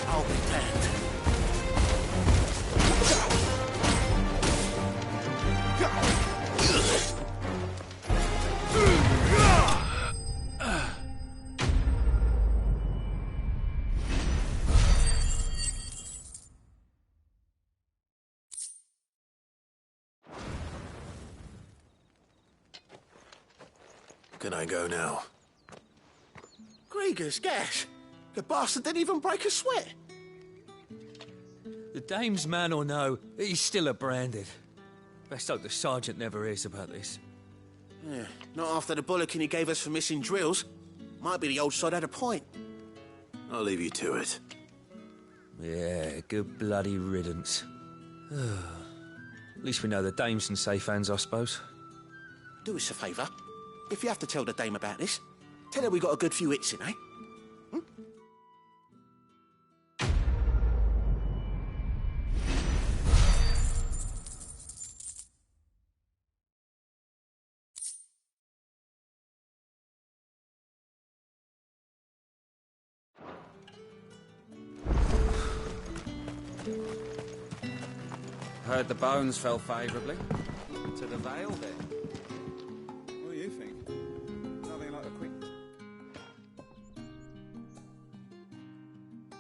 I'll be damned. Can I go now? Grieger's gas. The bastard didn't even break a sweat. The dame's man or no, he's still a branded. Best hope the sergeant never hears about this. Yeah, not after the bullocking he gave us for missing drills. Might be the old sod had a point. I'll leave you to it. Yeah, good bloody riddance. At least we know the dame's in safe hands, I suppose. Do us a favour. If you have to tell the dame about this, tell her we got a good few hits in, eh? Heard the bones fell favourably. To the Vale, then. What do you think? Nothing like a quick...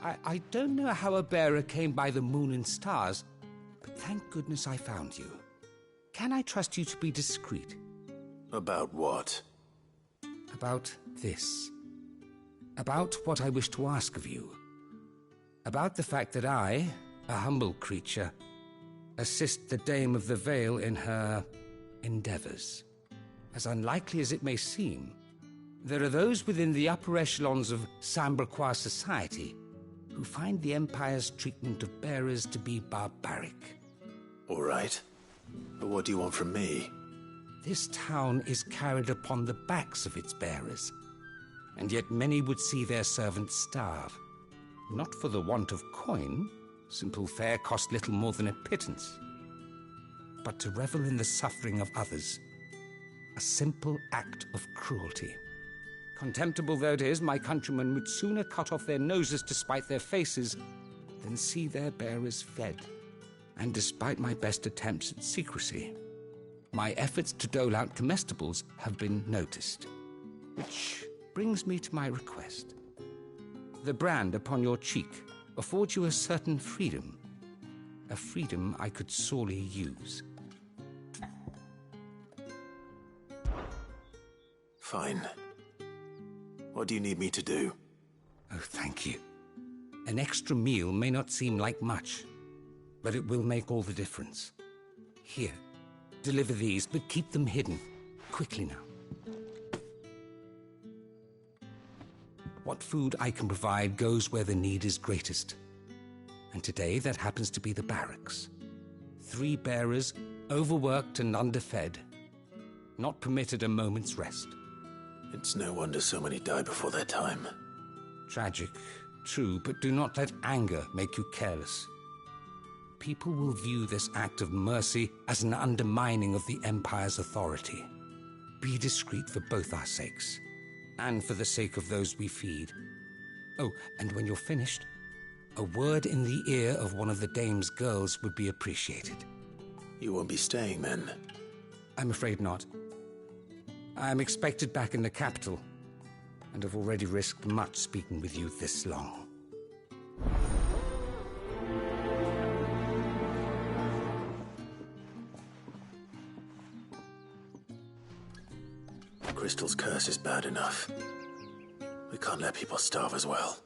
I don't know how a bearer came by the moon and stars, but thank goodness I found you. Can I trust you to be discreet? About what? About this. About what I wish to ask of you. About the fact that I, a humble creature, assist the Dame of the Vale in her endeavours. As unlikely as it may seem, there are those within the upper echelons of Samberquois society who find the Empire's treatment of bearers to be barbaric. All right. But what do you want from me? This town is carried upon the backs of its bearers, and yet many would see their servants starve. Not for the want of coin. Simple fare cost little more than a pittance. But to revel in the suffering of others, a simple act of cruelty. Contemptible though it is, my countrymen would sooner cut off their noses to spite their faces than see their bearers fed. And despite my best attempts at secrecy, my efforts to dole out comestibles have been noticed. Which brings me to my request. The brand upon your cheek affords you a certain freedom. A freedom I could sorely use. Fine. What do you need me to do? Oh, thank you. An extra meal may not seem like much, but it will make all the difference. Here, deliver these, but keep them hidden. Quickly now. What food I can provide goes where the need is greatest. And today that happens to be the barracks. 3 bearers, overworked and underfed, not permitted a moment's rest. It's no wonder so many die before their time. Tragic, true, but do not let anger make you careless. People will view this act of mercy as an undermining of the Empire's authority. Be discreet for both our sakes, and for the sake of those we feed. Oh, and when you're finished, a word in the ear of one of the Dame's girls would be appreciated. You won't be staying, then? I'm afraid not. I am expected back in the capital, and have already risked much speaking with you this long. Crystal's curse is bad enough. We can't let people starve as well.